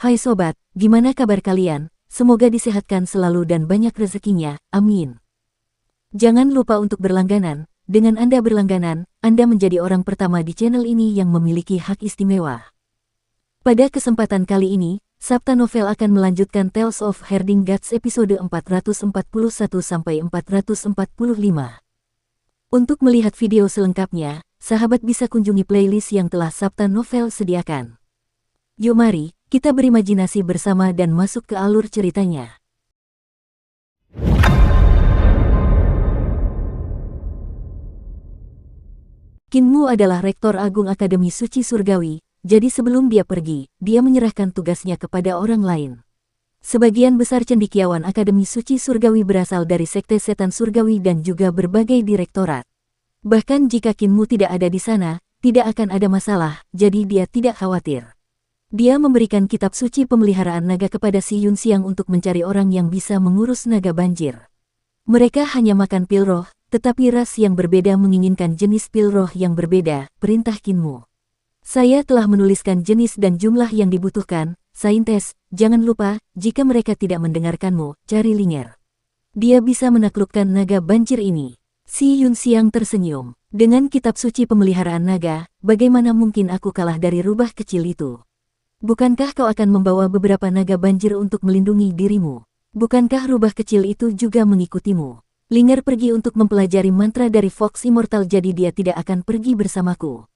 Hai sobat, gimana kabar kalian? Semoga disehatkan selalu dan banyak rezekinya, amin. Jangan lupa untuk berlangganan. Dengan Anda berlangganan, Anda menjadi orang pertama di channel ini yang memiliki hak istimewa. Pada kesempatan kali ini, Sabta Novel akan melanjutkan Tales of Herding Guts episode 441-445. Untuk melihat video selengkapnya, sahabat bisa kunjungi playlist yang telah Sabta Novel sediakan. Yuk mari, kita berimajinasi bersama dan masuk ke alur ceritanya. Kinmu adalah Rektor Agung Akademi Suci Surgawi, jadi sebelum dia pergi, dia menyerahkan tugasnya kepada orang lain. Sebagian besar cendekiawan Akademi Suci Surgawi berasal dari Sekte Setan Surgawi dan juga berbagai direktorat. Bahkan jika Kinmu tidak ada di sana, tidak akan ada masalah, jadi dia tidak khawatir. Dia memberikan kitab suci pemeliharaan naga kepada Si Yunxiang untuk mencari orang yang bisa mengurus naga banjir. Mereka hanya makan pil roh, tetapi ras yang berbeda menginginkan jenis pil roh yang berbeda, perintah Kinmu. Saya telah menuliskan jenis dan jumlah yang dibutuhkan, Saintes, jangan lupa, jika mereka tidak mendengarkanmu, cari Linger. Dia bisa menaklukkan naga banjir ini. Si Yunxiang tersenyum. Dengan kitab suci pemeliharaan naga, bagaimana mungkin aku kalah dari rubah kecil itu? Bukankah kau akan membawa beberapa naga banjir untuk melindungi dirimu? Bukankah rubah kecil itu juga mengikutimu? Linger pergi untuk mempelajari mantra dari Fox Immortal, jadi dia tidak akan pergi bersamaku.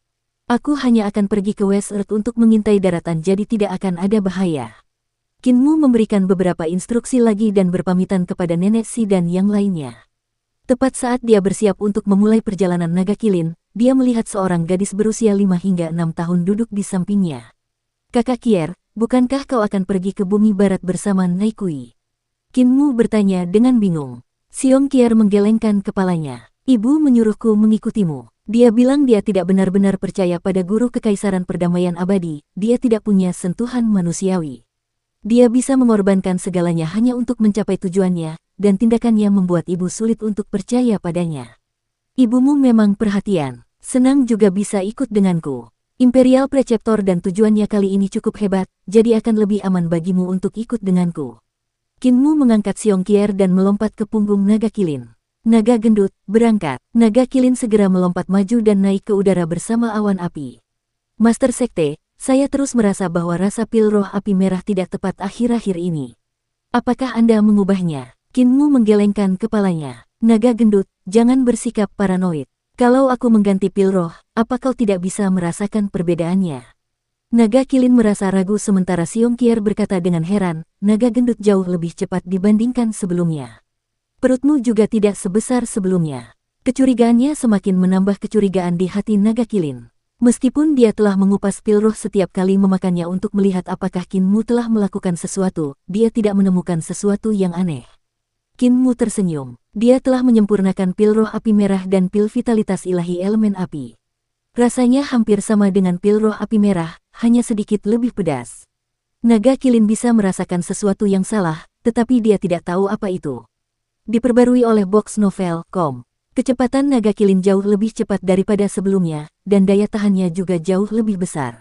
Aku hanya akan pergi ke West Earth untuk mengintai daratan, jadi tidak akan ada bahaya. Kinmu memberikan beberapa instruksi lagi dan berpamitan kepada Nenek Si dan yang lainnya. Tepat saat dia bersiap untuk memulai perjalanan naga kilin, dia melihat seorang gadis berusia 5 hingga 6 tahun duduk di sampingnya. Kakak Kier, bukankah kau akan pergi ke bumi barat bersama Naikui? Kinmu bertanya dengan bingung. Siong Kier menggelengkan kepalanya. Ibu menyuruhku mengikutimu. Dia bilang dia tidak benar-benar percaya pada guru kekaisaran perdamaian abadi, dia tidak punya sentuhan manusiawi. Dia bisa mengorbankan segalanya hanya untuk mencapai tujuannya, dan tindakannya membuat ibu sulit untuk percaya padanya. Ibumu memang perhatian, senang juga bisa ikut denganku. Imperial Preceptor dan tujuannya kali ini cukup hebat, jadi akan lebih aman bagimu untuk ikut denganku. Kinmu mengangkat Siong Kier dan melompat ke punggung naga kilin. Naga gendut, berangkat. Naga kilin segera melompat maju dan naik ke udara bersama awan api. Master Sekte, saya terus merasa bahwa rasa pil roh api merah tidak tepat akhir-akhir ini. Apakah Anda mengubahnya? Kinmu menggelengkan kepalanya. Naga gendut, jangan bersikap paranoid. Kalau aku mengganti pil roh, apa kau tidak bisa merasakan perbedaannya? Naga kilin merasa ragu sementara Siong Kier berkata dengan heran, naga gendut jauh lebih cepat dibandingkan sebelumnya. Perutmu juga tidak sebesar sebelumnya. Kecurigaannya semakin menambah kecurigaan di hati naga kilin. Meskipun dia telah mengupas pil roh setiap kali memakannya untuk melihat apakah Kinmu telah melakukan sesuatu, dia tidak menemukan sesuatu yang aneh. Kinmu tersenyum. Dia telah menyempurnakan pil roh api merah dan pil vitalitas ilahi elemen api. Rasanya hampir sama dengan pil roh api merah, hanya sedikit lebih pedas. Naga kilin bisa merasakan sesuatu yang salah, tetapi dia tidak tahu apa itu. Diperbarui oleh box novel.com. Kecepatan naga kilin jauh lebih cepat daripada sebelumnya, dan daya tahannya juga jauh lebih besar.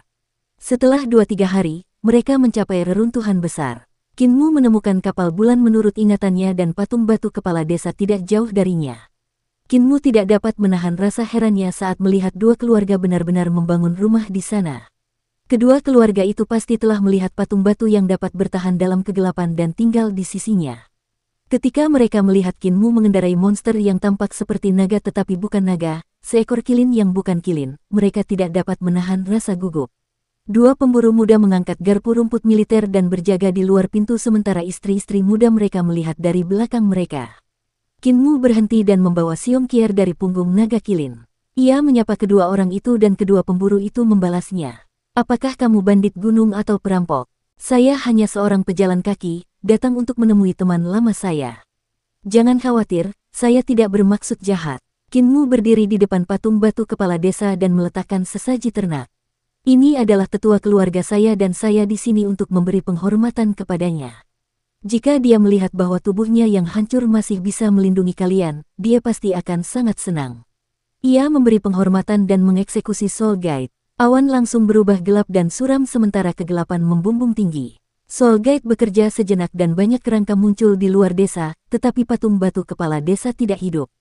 Setelah 2-3 hari, mereka mencapai reruntuhan besar. Kinmu menemukan kapal bulan menurut ingatannya dan patung batu kepala desa tidak jauh darinya. Kinmu tidak dapat menahan rasa herannya saat melihat dua keluarga benar-benar membangun rumah di sana. Kedua keluarga itu pasti telah melihat patung batu yang dapat bertahan dalam kegelapan dan tinggal di sisinya. Ketika mereka melihat Kinmu mengendarai monster yang tampak seperti naga tetapi bukan naga, seekor kilin yang bukan kilin, mereka tidak dapat menahan rasa gugup. Dua pemburu muda mengangkat garpu rumput militer dan berjaga di luar pintu sementara istri-istri muda mereka melihat dari belakang mereka. Kinmu berhenti dan membawa Siong Kier dari punggung naga kilin. Ia menyapa kedua orang itu dan kedua pemburu itu membalasnya. Apakah kamu bandit gunung atau perampok? Saya hanya seorang pejalan kaki, datang untuk menemui teman lama saya. Jangan khawatir, saya tidak bermaksud jahat. Kinmu berdiri di depan patung batu kepala desa dan meletakkan sesaji ternak. Ini adalah tetua keluarga saya dan saya di sini untuk memberi penghormatan kepadanya. Jika dia melihat bahwa tubuhnya yang hancur masih bisa melindungi kalian, dia pasti akan sangat senang. Ia memberi penghormatan dan mengeksekusi Soul Guide. Awan langsung berubah gelap dan suram sementara kegelapan membumbung tinggi. Soul Guide bekerja sejenak dan banyak kerangka muncul di luar desa, tetapi patung batu kepala desa tidak hidup.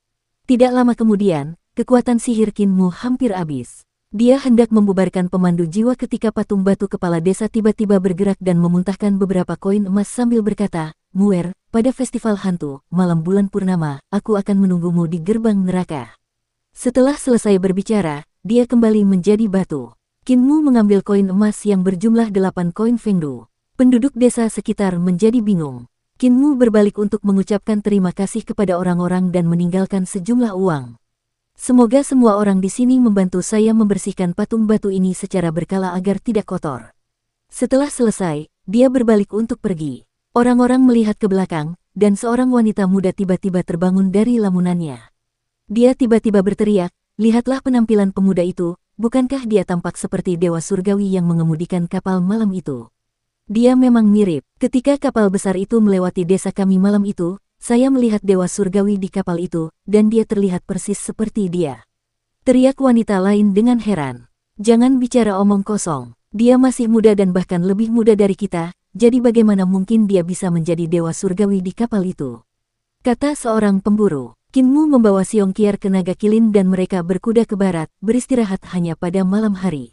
Tidak lama kemudian, kekuatan sihir Kinmu hampir habis. Dia hendak membubarkan pemandu jiwa ketika patung batu kepala desa tiba-tiba bergerak dan memuntahkan beberapa koin emas sambil berkata, "Muer, pada festival hantu, malam bulan purnama, aku akan menunggumu di gerbang neraka." Setelah selesai berbicara, dia kembali menjadi batu. Kinmu mengambil koin emas yang berjumlah 8 koin Fengdu. Penduduk desa sekitar menjadi bingung. Kinmu berbalik untuk mengucapkan terima kasih kepada orang-orang dan meninggalkan sejumlah uang. "Semoga semua orang di sini membantu saya membersihkan patung batu ini secara berkala agar tidak kotor." Setelah selesai, dia berbalik untuk pergi. Orang-orang melihat ke belakang, dan seorang wanita muda tiba-tiba terbangun dari lamunannya. Dia tiba-tiba berteriak, "Lihatlah penampilan pemuda itu, bukankah dia tampak seperti dewa surgawi yang mengemudikan kapal malam itu? Dia memang mirip. Ketika kapal besar itu melewati desa kami malam itu, saya melihat dewa surgawi di kapal itu, dan dia terlihat persis seperti dia." Teriak wanita lain dengan heran. "Jangan bicara omong kosong. Dia masih muda dan bahkan lebih muda dari kita, jadi bagaimana mungkin dia bisa menjadi dewa surgawi di kapal itu?" kata seorang pemburu. Kinmu membawa Siongkier ke Naga Kilin dan mereka berkuda ke barat, beristirahat hanya pada malam hari.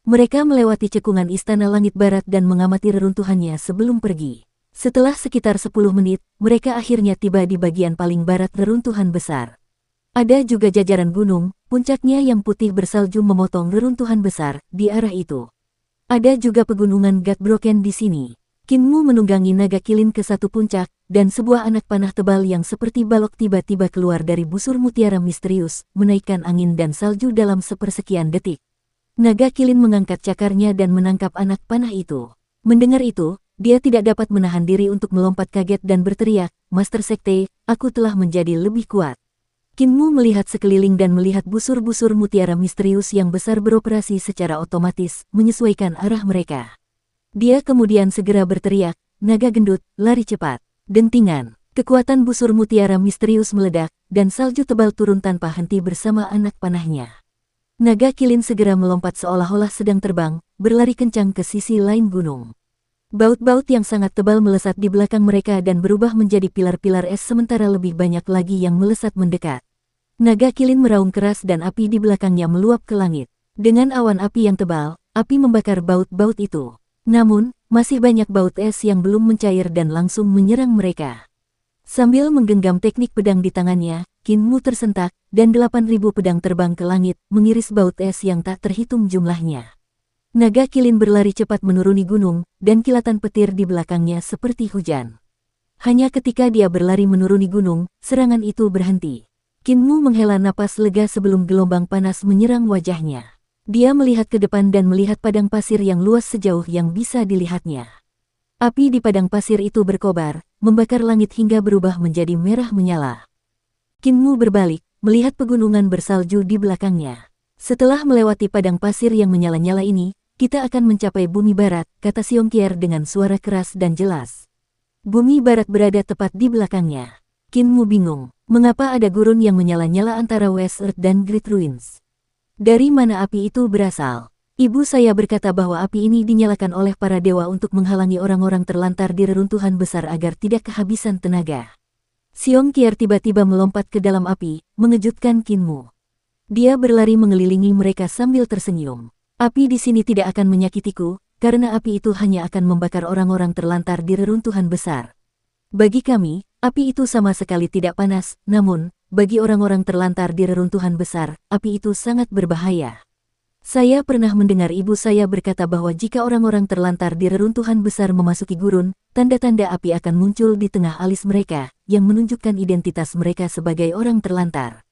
Mereka melewati cekungan Istana Langit Barat dan mengamati reruntuhannya sebelum pergi. Setelah sekitar 10 menit, mereka akhirnya tiba di bagian paling barat reruntuhan besar. Ada juga jajaran gunung, puncaknya yang putih bersalju memotong reruntuhan besar di arah itu. Ada juga pegunungan Gatbroken di sini. Kinmu menunggangi Naga Kilin ke satu puncak, dan sebuah anak panah tebal yang seperti balok tiba-tiba keluar dari busur mutiara misterius, menaikkan angin dan salju dalam sepersekian detik. Naga Kilin mengangkat cakarnya dan menangkap anak panah itu. Mendengar itu, dia tidak dapat menahan diri untuk melompat kaget dan berteriak, "Master Sekte, aku telah menjadi lebih kuat." Kinmu melihat sekeliling dan melihat busur-busur mutiara misterius yang besar beroperasi secara otomatis, menyesuaikan arah mereka. Dia kemudian segera berteriak, "Naga gendut, lari cepat." Dentingan, kekuatan busur mutiara misterius meledak, dan salju tebal turun tanpa henti bersama anak panahnya. Naga Kilin segera melompat seolah-olah sedang terbang, berlari kencang ke sisi lain gunung. Baut-baut yang sangat tebal melesat di belakang mereka dan berubah menjadi pilar-pilar es sementara lebih banyak lagi yang melesat mendekat. Naga Kilin meraung keras dan api di belakangnya meluap ke langit. Dengan awan api yang tebal, api membakar baut-baut itu. Namun, masih banyak baut es yang belum mencair dan langsung menyerang mereka. Sambil menggenggam teknik pedang di tangannya, Kinmu tersentak, dan 8.000 pedang terbang ke langit, mengiris baut es yang tak terhitung jumlahnya. Naga Kilin berlari cepat menuruni gunung, dan kilatan petir di belakangnya seperti hujan. Hanya ketika dia berlari menuruni gunung, serangan itu berhenti. Kinmu menghela napas lega sebelum gelombang panas menyerang wajahnya. Dia melihat ke depan dan melihat padang pasir yang luas sejauh yang bisa dilihatnya. Api di padang pasir itu berkobar, membakar langit hingga berubah menjadi merah menyala. Kinmu berbalik, melihat pegunungan bersalju di belakangnya. "Setelah melewati padang pasir yang menyala-nyala ini, kita akan mencapai bumi barat," kata Siongkier dengan suara keras dan jelas. Bumi barat berada tepat di belakangnya. Kinmu bingung, mengapa ada gurun yang menyala-nyala antara West Earth dan Great Ruins. Dari mana api itu berasal? Ibu saya berkata bahwa api ini dinyalakan oleh para dewa untuk menghalangi orang-orang terlantar di reruntuhan besar agar tidak kehabisan tenaga. Siongkier tiba-tiba melompat ke dalam api, mengejutkan Kinmu. Dia berlari mengelilingi mereka sambil tersenyum. "Api di sini tidak akan menyakitiku, karena api itu hanya akan membakar orang-orang terlantar di reruntuhan besar. Bagi kami, api itu sama sekali tidak panas, namun, bagi orang-orang terlantar di reruntuhan besar, api itu sangat berbahaya. Saya pernah mendengar ibu saya berkata bahwa jika orang-orang terlantar di reruntuhan besar memasuki gurun, tanda-tanda api akan muncul di tengah alis mereka, yang menunjukkan identitas mereka sebagai orang terlantar.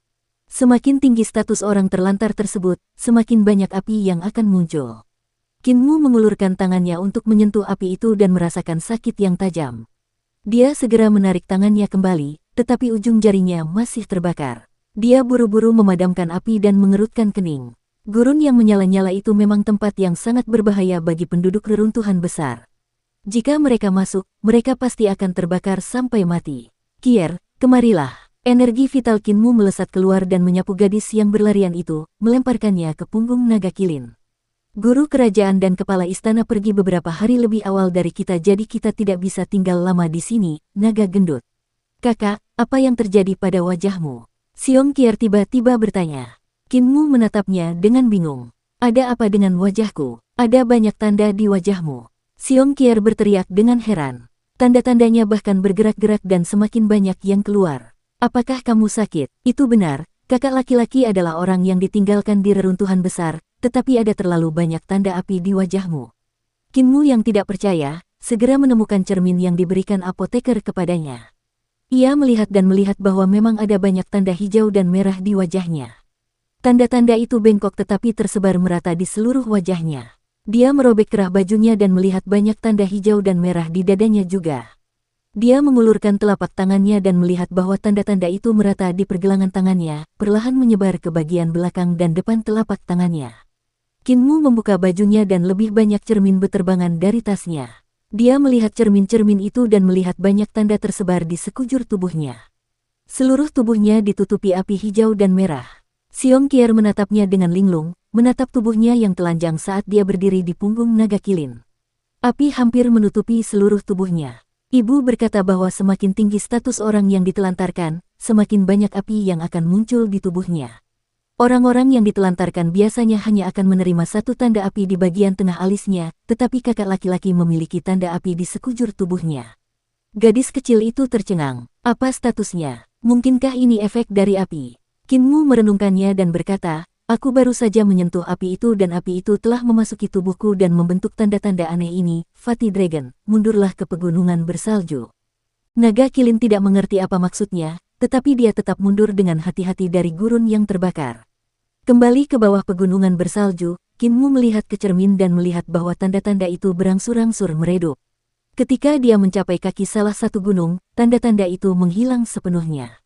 Semakin tinggi status orang terlantar tersebut, semakin banyak api yang akan muncul." Kinmu mengulurkan tangannya untuk menyentuh api itu dan merasakan sakit yang tajam. Dia segera menarik tangannya kembali, tetapi ujung jarinya masih terbakar. Dia buru-buru memadamkan api dan mengerutkan kening. Gurun yang menyala-nyala itu memang tempat yang sangat berbahaya bagi penduduk reruntuhan besar. Jika mereka masuk, mereka pasti akan terbakar sampai mati. "Kier, kemarilah." Energi vital Kinmu melesat keluar dan menyapu gadis yang berlarian itu, melemparkannya ke punggung Naga Kilin. Guru kerajaan dan kepala istana pergi beberapa hari lebih awal dari kita, jadi kita tidak bisa tinggal lama di sini, naga gendut. Kakak, apa yang terjadi pada wajahmu? Xiong Qier tiba-tiba bertanya. Qin Mu menatapnya dengan bingung. Ada apa dengan wajahku? Ada banyak tanda di wajahmu. Xiong Qier berteriak dengan heran. Tanda-tandanya bahkan bergerak-gerak dan semakin banyak yang keluar. Apakah kamu sakit? Itu benar, kakak laki-laki adalah orang yang ditinggalkan di reruntuhan besar, tetapi ada terlalu banyak tanda api di wajahmu. Qin Mu yang tidak percaya, segera menemukan cermin yang diberikan apoteker kepadanya. Ia melihat dan melihat bahwa memang ada banyak tanda hijau dan merah di wajahnya. Tanda-tanda itu bengkok tetapi tersebar merata di seluruh wajahnya. Dia merobek kerah bajunya dan melihat banyak tanda hijau dan merah di dadanya juga. Dia mengulurkan telapak tangannya dan melihat bahwa tanda-tanda itu merata di pergelangan tangannya, perlahan menyebar ke bagian belakang dan depan telapak tangannya. Qin Mu membuka bajunya dan lebih banyak cermin beterbangan dari tasnya. Dia melihat cermin-cermin itu dan melihat banyak tanda tersebar di sekujur tubuhnya. Seluruh tubuhnya ditutupi api hijau dan merah. Xiong Qier menatapnya dengan linglung, menatap tubuhnya yang telanjang saat dia berdiri di punggung naga kilin. Api hampir menutupi seluruh tubuhnya. Ibu berkata bahwa semakin tinggi status orang yang ditelantarkan, semakin banyak api yang akan muncul di tubuhnya. Orang-orang yang ditelantarkan biasanya hanya akan menerima satu tanda api di bagian tengah alisnya, tetapi kakak laki-laki memiliki tanda api di sekujur tubuhnya. Gadis kecil itu tercengang. Apa statusnya? Mungkinkah ini efek dari api? Qin Mu merenungkannya dan berkata, aku baru saja menyentuh api itu dan api itu telah memasuki tubuhku dan membentuk tanda-tanda aneh ini. Fatih Dragon, mundurlah ke pegunungan bersalju. Naga kilin tidak mengerti apa maksudnya, tetapi dia tetap mundur dengan hati-hati dari gurun yang terbakar. Kembali ke bawah pegunungan bersalju, Qin Mu melihat ke cermin dan melihat bahwa tanda-tanda itu berangsur-angsur meredup. Ketika dia mencapai kaki salah satu gunung, tanda-tanda itu menghilang sepenuhnya.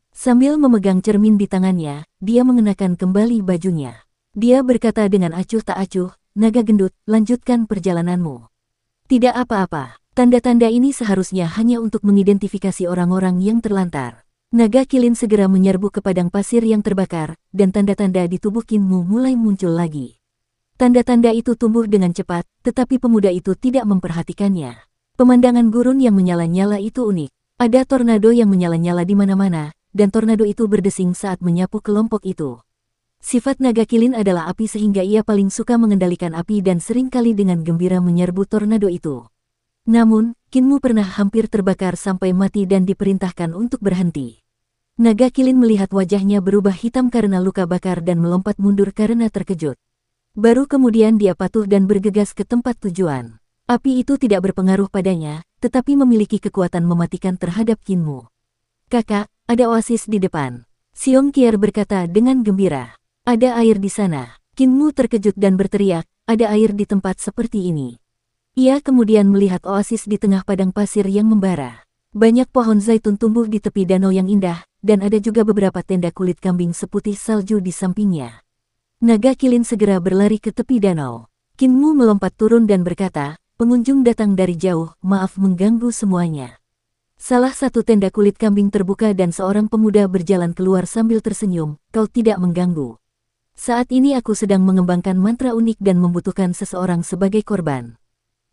Sambil memegang cermin di tangannya, dia mengenakan kembali bajunya. Dia berkata dengan acuh tak acuh, naga gendut, lanjutkan perjalananmu. Tidak apa-apa, tanda-tanda ini seharusnya hanya untuk mengidentifikasi orang-orang yang terlantar. Naga kilin segera menyerbu ke padang pasir yang terbakar, dan tanda-tanda di tubuh Qin Mu mulai muncul lagi. Tanda-tanda itu tumbuh dengan cepat, tetapi pemuda itu tidak memperhatikannya. Pemandangan gurun yang menyala-nyala itu unik. Ada tornado yang menyala-nyala di mana-mana, dan tornado itu berdesing saat menyapu kelompok itu. Sifat naga kilin adalah api sehingga ia paling suka mengendalikan api dan seringkali dengan gembira menyerbu tornado itu. Namun, Qin Mu pernah hampir terbakar sampai mati dan diperintahkan untuk berhenti. Naga kilin melihat wajahnya berubah hitam karena luka bakar dan melompat mundur karena terkejut. Baru kemudian dia patuh dan bergegas ke tempat tujuan. Api itu tidak berpengaruh padanya, tetapi memiliki kekuatan mematikan terhadap Qin Mu. Kakak, ada oasis di depan. Xiong Qier berkata dengan gembira. Ada air di sana. Qin Mu terkejut dan berteriak, ada air di tempat seperti ini. Ia kemudian melihat oasis di tengah padang pasir yang membara. Banyak pohon zaitun tumbuh di tepi danau yang indah, dan ada juga beberapa tenda kulit kambing seputih salju di sampingnya. Naga kilin segera berlari ke tepi danau. Qin Mu melompat turun dan berkata, pengunjung datang dari jauh, maaf mengganggu semuanya. Salah satu tenda kulit kambing terbuka dan seorang pemuda berjalan keluar sambil tersenyum, kau tidak mengganggu. Saat ini aku sedang mengembangkan mantra unik dan membutuhkan seseorang sebagai korban.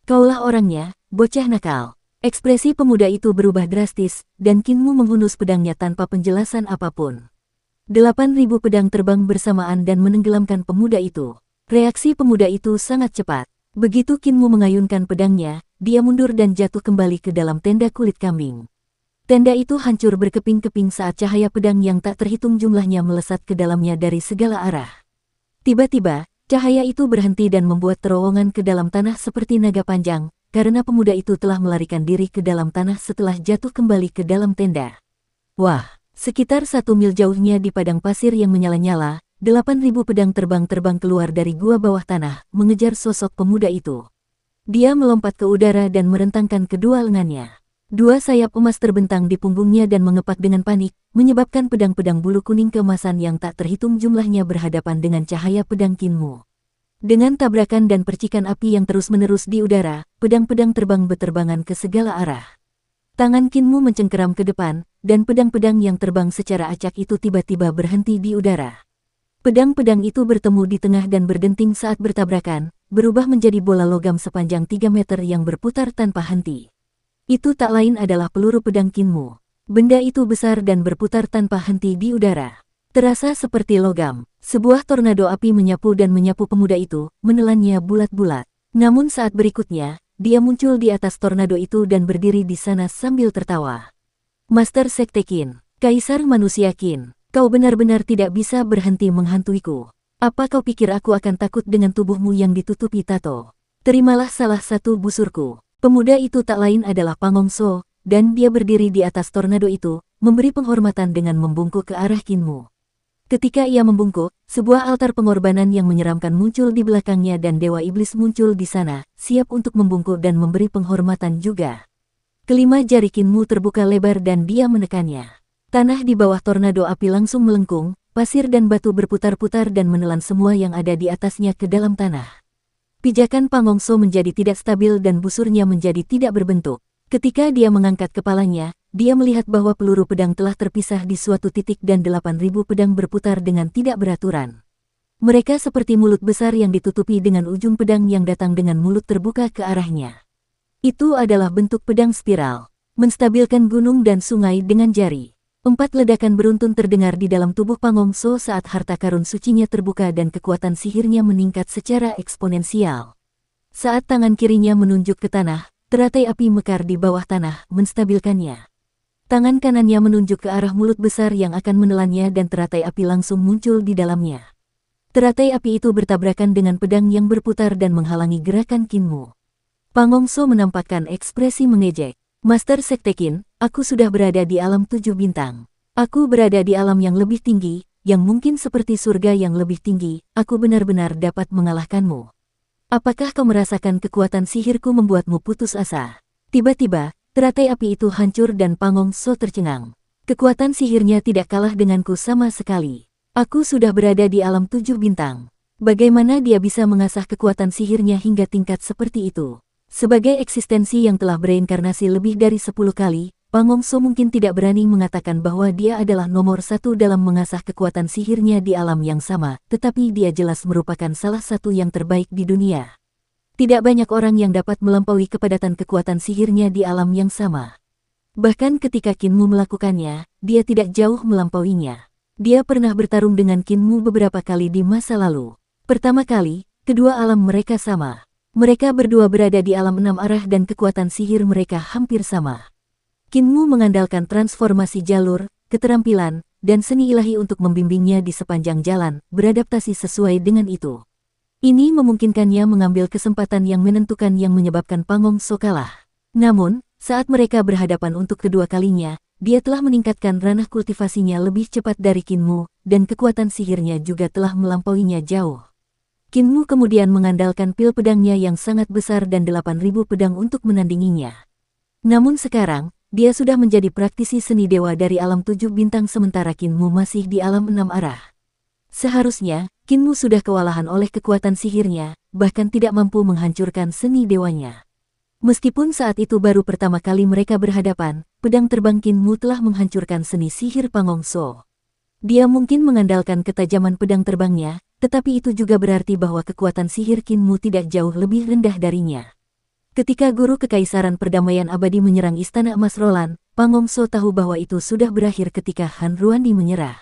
Kaulah orangnya, bocah nakal. Ekspresi pemuda itu berubah drastis, dan Qin Mu menghunus pedangnya tanpa penjelasan apapun. 8.000 pedang terbang bersamaan dan menenggelamkan pemuda itu. Reaksi pemuda itu sangat cepat. Begitu Qin Mu mengayunkan pedangnya, dia mundur dan jatuh kembali ke dalam tenda kulit kambing. Tenda itu hancur berkeping-keping saat cahaya pedang yang tak terhitung jumlahnya melesat ke dalamnya dari segala arah. Tiba-tiba, cahaya itu berhenti dan membuat terowongan ke dalam tanah seperti naga panjang, karena pemuda itu telah melarikan diri ke dalam tanah setelah jatuh kembali ke dalam tenda. Wah, sekitar 1 mil jauhnya di padang pasir yang menyala-nyala, 8.000 pedang terbang keluar dari gua bawah tanah, mengejar sosok pemuda itu. Dia melompat ke udara dan merentangkan kedua lengannya. 2 sayap emas terbentang di punggungnya dan mengepak dengan panik, menyebabkan pedang-pedang bulu kuning keemasan yang tak terhitung jumlahnya berhadapan dengan cahaya pedang Qin Mu. Dengan tabrakan dan percikan api yang terus-menerus di udara, pedang-pedang terbang beterbangan ke segala arah. Tangan Qin Mu mencengkeram ke depan, dan pedang-pedang yang terbang secara acak itu tiba-tiba berhenti di udara. Pedang-pedang itu bertemu di tengah dan berdenting saat bertabrakan, berubah menjadi bola logam sepanjang 3 meter yang berputar tanpa henti. Itu tak lain adalah peluru pedang Kinmu. Benda itu besar dan berputar tanpa henti di udara. Terasa seperti logam. Sebuah tornado api menyapu dan menyapu pemuda itu, menelannya bulat-bulat. Namun saat berikutnya, dia muncul di atas tornado itu dan berdiri di sana sambil tertawa. Master Sekte Qin, Kaisar Manusia Qin. Kau benar-benar tidak bisa berhenti menghantuiku. Apa kau pikir aku akan takut dengan tubuhmu yang ditutupi tato? Terimalah salah satu busurku. Pemuda itu tak lain adalah Pangongso, dan dia berdiri di atas tornado itu, memberi penghormatan dengan membungkuk ke arah Kinmu. Ketika ia membungkuk, sebuah altar pengorbanan yang menyeramkan muncul di belakangnya dan Dewa Iblis muncul di sana, siap untuk membungkuk dan memberi penghormatan juga. Kelima jari Kinmu terbuka lebar dan dia menekannya. Tanah di bawah tornado api langsung melengkung, pasir dan batu berputar-putar dan menelan semua yang ada di atasnya ke dalam tanah. Pijakan Pangongso menjadi tidak stabil dan busurnya menjadi tidak berbentuk. Ketika dia mengangkat kepalanya, dia melihat bahwa peluru pedang telah terpisah di suatu titik dan 8.000 pedang berputar dengan tidak beraturan. Mereka seperti mulut besar yang ditutupi dengan ujung pedang yang datang dengan mulut terbuka ke arahnya. Itu adalah bentuk pedang spiral, menstabilkan gunung dan sungai dengan jari. 4 ledakan beruntun terdengar di dalam tubuh Pangongso saat harta karun sucinya terbuka dan kekuatan sihirnya meningkat secara eksponensial. Saat tangan kirinya menunjuk ke tanah, teratai api mekar di bawah tanah menstabilkannya. Tangan kanannya menunjuk ke arah mulut besar yang akan menelannya dan teratai api langsung muncul di dalamnya. Teratai api itu bertabrakan dengan pedang yang berputar dan menghalangi gerakan Kinmu. Pangongso menampakkan ekspresi mengejek. Master Sekte Qin, aku sudah berada di alam 7 bintang. Aku berada di alam yang lebih tinggi, yang mungkin seperti surga yang lebih tinggi. Aku benar-benar dapat mengalahkanmu. Apakah kau merasakan kekuatan sihirku membuatmu putus asa? Tiba-tiba, teratai api itu hancur dan Pangongso tercengang. Kekuatan sihirnya tidak kalah denganku sama sekali. Aku sudah berada di alam 7 bintang. Bagaimana dia bisa mengasah kekuatan sihirnya hingga tingkat seperti itu? Sebagai eksistensi yang telah bereinkarnasi lebih dari 10 kali, Pangongso mungkin tidak berani mengatakan bahwa dia adalah nomor 1 dalam mengasah kekuatan sihirnya di alam yang sama, tetapi dia jelas merupakan salah satu yang terbaik di dunia. Tidak banyak orang yang dapat melampaui kepadatan kekuatan sihirnya di alam yang sama. Bahkan ketika Kinmu melakukannya, dia tidak jauh melampauinya. Dia pernah bertarung dengan Kinmu beberapa kali di masa lalu. Pertama kali, kedua alam mereka sama. Mereka berdua berada di alam 6 arah dan kekuatan sihir mereka hampir sama. Kinmu mengandalkan transformasi jalur, keterampilan, dan seni ilahi untuk membimbingnya di sepanjang jalan, beradaptasi sesuai dengan itu. Ini memungkinkannya mengambil kesempatan yang menentukan yang menyebabkan Pangongso kalah. Namun, saat mereka berhadapan untuk kedua kalinya, dia telah meningkatkan ranah kultivasinya lebih cepat dari Kinmu, dan kekuatan sihirnya juga telah melampauinya jauh. Kinmu kemudian mengandalkan pil pedangnya yang sangat besar dan 8.000 pedang untuk menandinginya. Namun sekarang, dia sudah menjadi praktisi seni dewa dari alam 7 bintang sementara Kinmu masih di alam 6 arah. Seharusnya, Kinmu sudah kewalahan oleh kekuatan sihirnya, bahkan tidak mampu menghancurkan seni dewanya. Meskipun saat itu baru pertama kali mereka berhadapan, pedang terbang Kinmu telah menghancurkan seni sihir Pangongso. Dia mungkin mengandalkan ketajaman pedang terbangnya, tetapi itu juga berarti bahwa kekuatan sihir Kinmu tidak jauh lebih rendah darinya. Ketika Guru Kekaisaran Perdamaian Abadi menyerang Istana Emas Roland, Pangongso tahu bahwa itu sudah berakhir ketika Han Ruandi menyerah.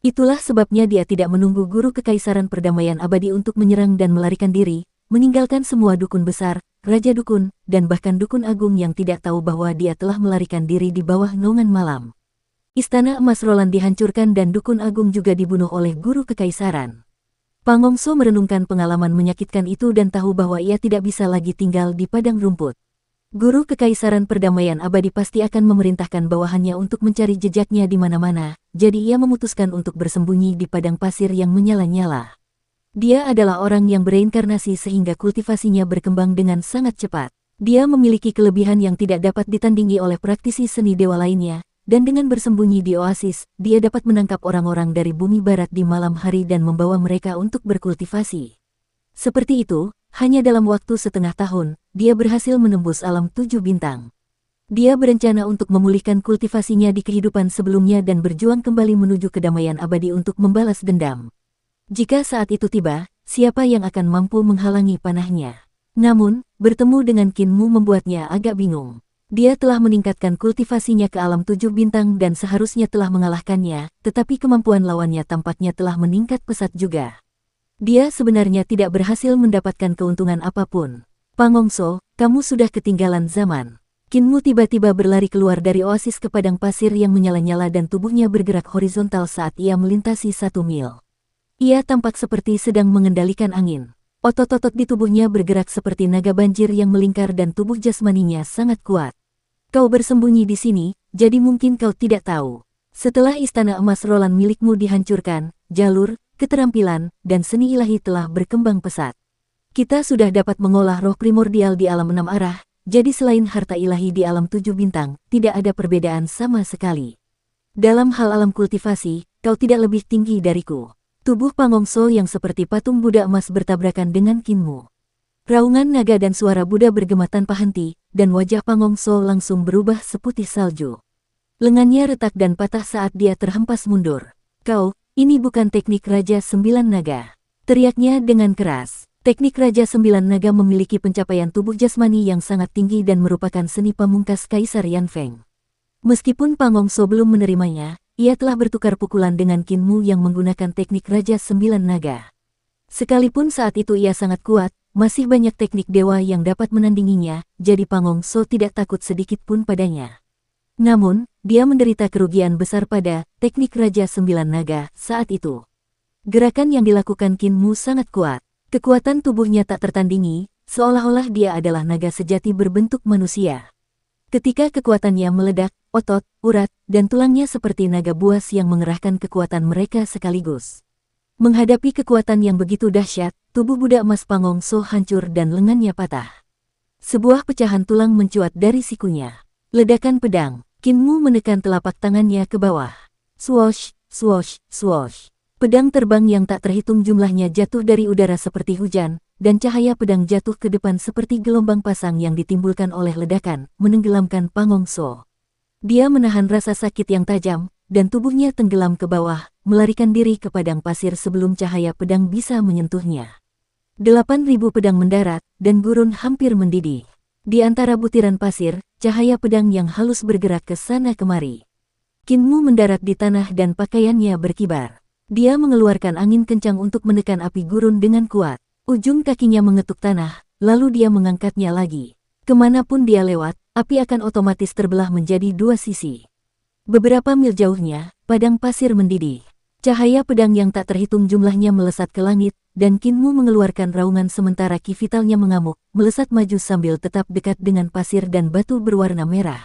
Itulah sebabnya dia tidak menunggu Guru Kekaisaran Perdamaian Abadi untuk menyerang dan melarikan diri, meninggalkan semua dukun besar, raja dukun, dan bahkan dukun agung yang tidak tahu bahwa dia telah melarikan diri di bawah naungan malam. Istana Emas Roland dihancurkan dan dukun agung juga dibunuh oleh Guru Kekaisaran. Pangongso merenungkan pengalaman menyakitkan itu dan tahu bahwa ia tidak bisa lagi tinggal di padang rumput. Guru Kekaisaran Perdamaian Abadi pasti akan memerintahkan bawahannya untuk mencari jejaknya di mana-mana, jadi ia memutuskan untuk bersembunyi di padang pasir yang menyala-nyala. Dia adalah orang yang bereinkarnasi sehingga kultivasinya berkembang dengan sangat cepat. Dia memiliki kelebihan yang tidak dapat ditandingi oleh praktisi seni dewa lainnya, dan dengan bersembunyi di oasis, dia dapat menangkap orang-orang dari bumi barat di malam hari dan membawa mereka untuk berkultivasi. Seperti itu, hanya dalam waktu setengah tahun, dia berhasil menembus alam 7 bintang. Dia berencana untuk memulihkan kultivasinya di kehidupan sebelumnya dan berjuang kembali menuju kedamaian abadi untuk membalas dendam. Jika saat itu tiba, siapa yang akan mampu menghalangi panahnya? Namun, bertemu dengan Qin Mu membuatnya agak bingung. Dia telah meningkatkan kultivasinya ke alam 7 bintang dan seharusnya telah mengalahkannya, tetapi kemampuan lawannya tampaknya telah meningkat pesat juga. Dia sebenarnya tidak berhasil mendapatkan keuntungan apapun. Pangongso, kamu sudah ketinggalan zaman. Qin Mu tiba-tiba berlari keluar dari oasis ke padang pasir yang menyala-nyala dan tubuhnya bergerak horizontal saat ia melintasi 1 mil. Ia tampak seperti sedang mengendalikan angin. Otot-otot di tubuhnya bergerak seperti naga banjir yang melingkar dan tubuh jasmaninya sangat kuat. Kau bersembunyi di sini, jadi mungkin kau tidak tahu. Setelah istana emas Roland milikmu dihancurkan, jalur, keterampilan, dan seni ilahi telah berkembang pesat. Kita sudah dapat mengolah roh primordial di alam 6 arah, jadi selain harta ilahi di alam 7 bintang, tidak ada perbedaan sama sekali. Dalam hal alam kultivasi, kau tidak lebih tinggi dariku. Tubuh Pangongso yang seperti patung Buddha emas bertabrakan dengan Qin Mu. Raungan naga dan suara Buddha bergema tanpa henti, dan wajah Pangongso langsung berubah seputih salju. Lengannya retak dan patah saat dia terhempas mundur. Kau, ini bukan teknik Raja 9 Naga. Teriaknya dengan keras. Teknik Raja 9 Naga memiliki pencapaian tubuh jasmani yang sangat tinggi dan merupakan seni pamungkas Kaisar Yan Feng. Meskipun Pangongso belum menerimanya, ia telah bertukar pukulan dengan Qin Mu yang menggunakan teknik Raja 9 Naga. Sekalipun saat itu ia sangat kuat, masih banyak teknik dewa yang dapat menandinginya, jadi Pangongso tidak takut sedikit pun padanya. Namun, dia menderita kerugian besar pada teknik Raja 9 Naga saat itu. Gerakan yang dilakukan Qin Mu sangat kuat. Kekuatan tubuhnya tak tertandingi, seolah-olah dia adalah naga sejati berbentuk manusia. Ketika kekuatannya meledak, otot, urat, dan tulangnya seperti naga buas yang mengerahkan kekuatan mereka sekaligus. Menghadapi kekuatan yang begitu dahsyat, tubuh Buddha emas Pangongso hancur dan lengannya patah. Sebuah pecahan tulang mencuat dari sikunya. Ledakan pedang. Qin Mu menekan telapak tangannya ke bawah. Swoosh, swoosh, swoosh. Pedang terbang yang tak terhitung jumlahnya jatuh dari udara seperti hujan, dan cahaya pedang jatuh ke depan seperti gelombang pasang yang ditimbulkan oleh ledakan, menenggelamkan Pangongso. Dia menahan rasa sakit yang tajam, dan tubuhnya tenggelam ke bawah, melarikan diri ke padang pasir sebelum cahaya pedang bisa menyentuhnya. 8.000 pedang mendarat, dan gurun hampir mendidih. Di antara butiran pasir, cahaya pedang yang halus bergerak ke sana kemari. Qin Mu mendarat di tanah dan pakaiannya berkibar. Dia mengeluarkan angin kencang untuk menekan api gurun dengan kuat. Ujung kakinya mengetuk tanah, lalu dia mengangkatnya lagi. Kemanapun dia lewat, api akan otomatis terbelah menjadi 2 sisi. Beberapa mil jauhnya, padang pasir mendidih. Cahaya pedang yang tak terhitung jumlahnya melesat ke langit, dan Qin Mu mengeluarkan raungan sementara ki vitalnya mengamuk, melesat maju sambil tetap dekat dengan pasir dan batu berwarna merah.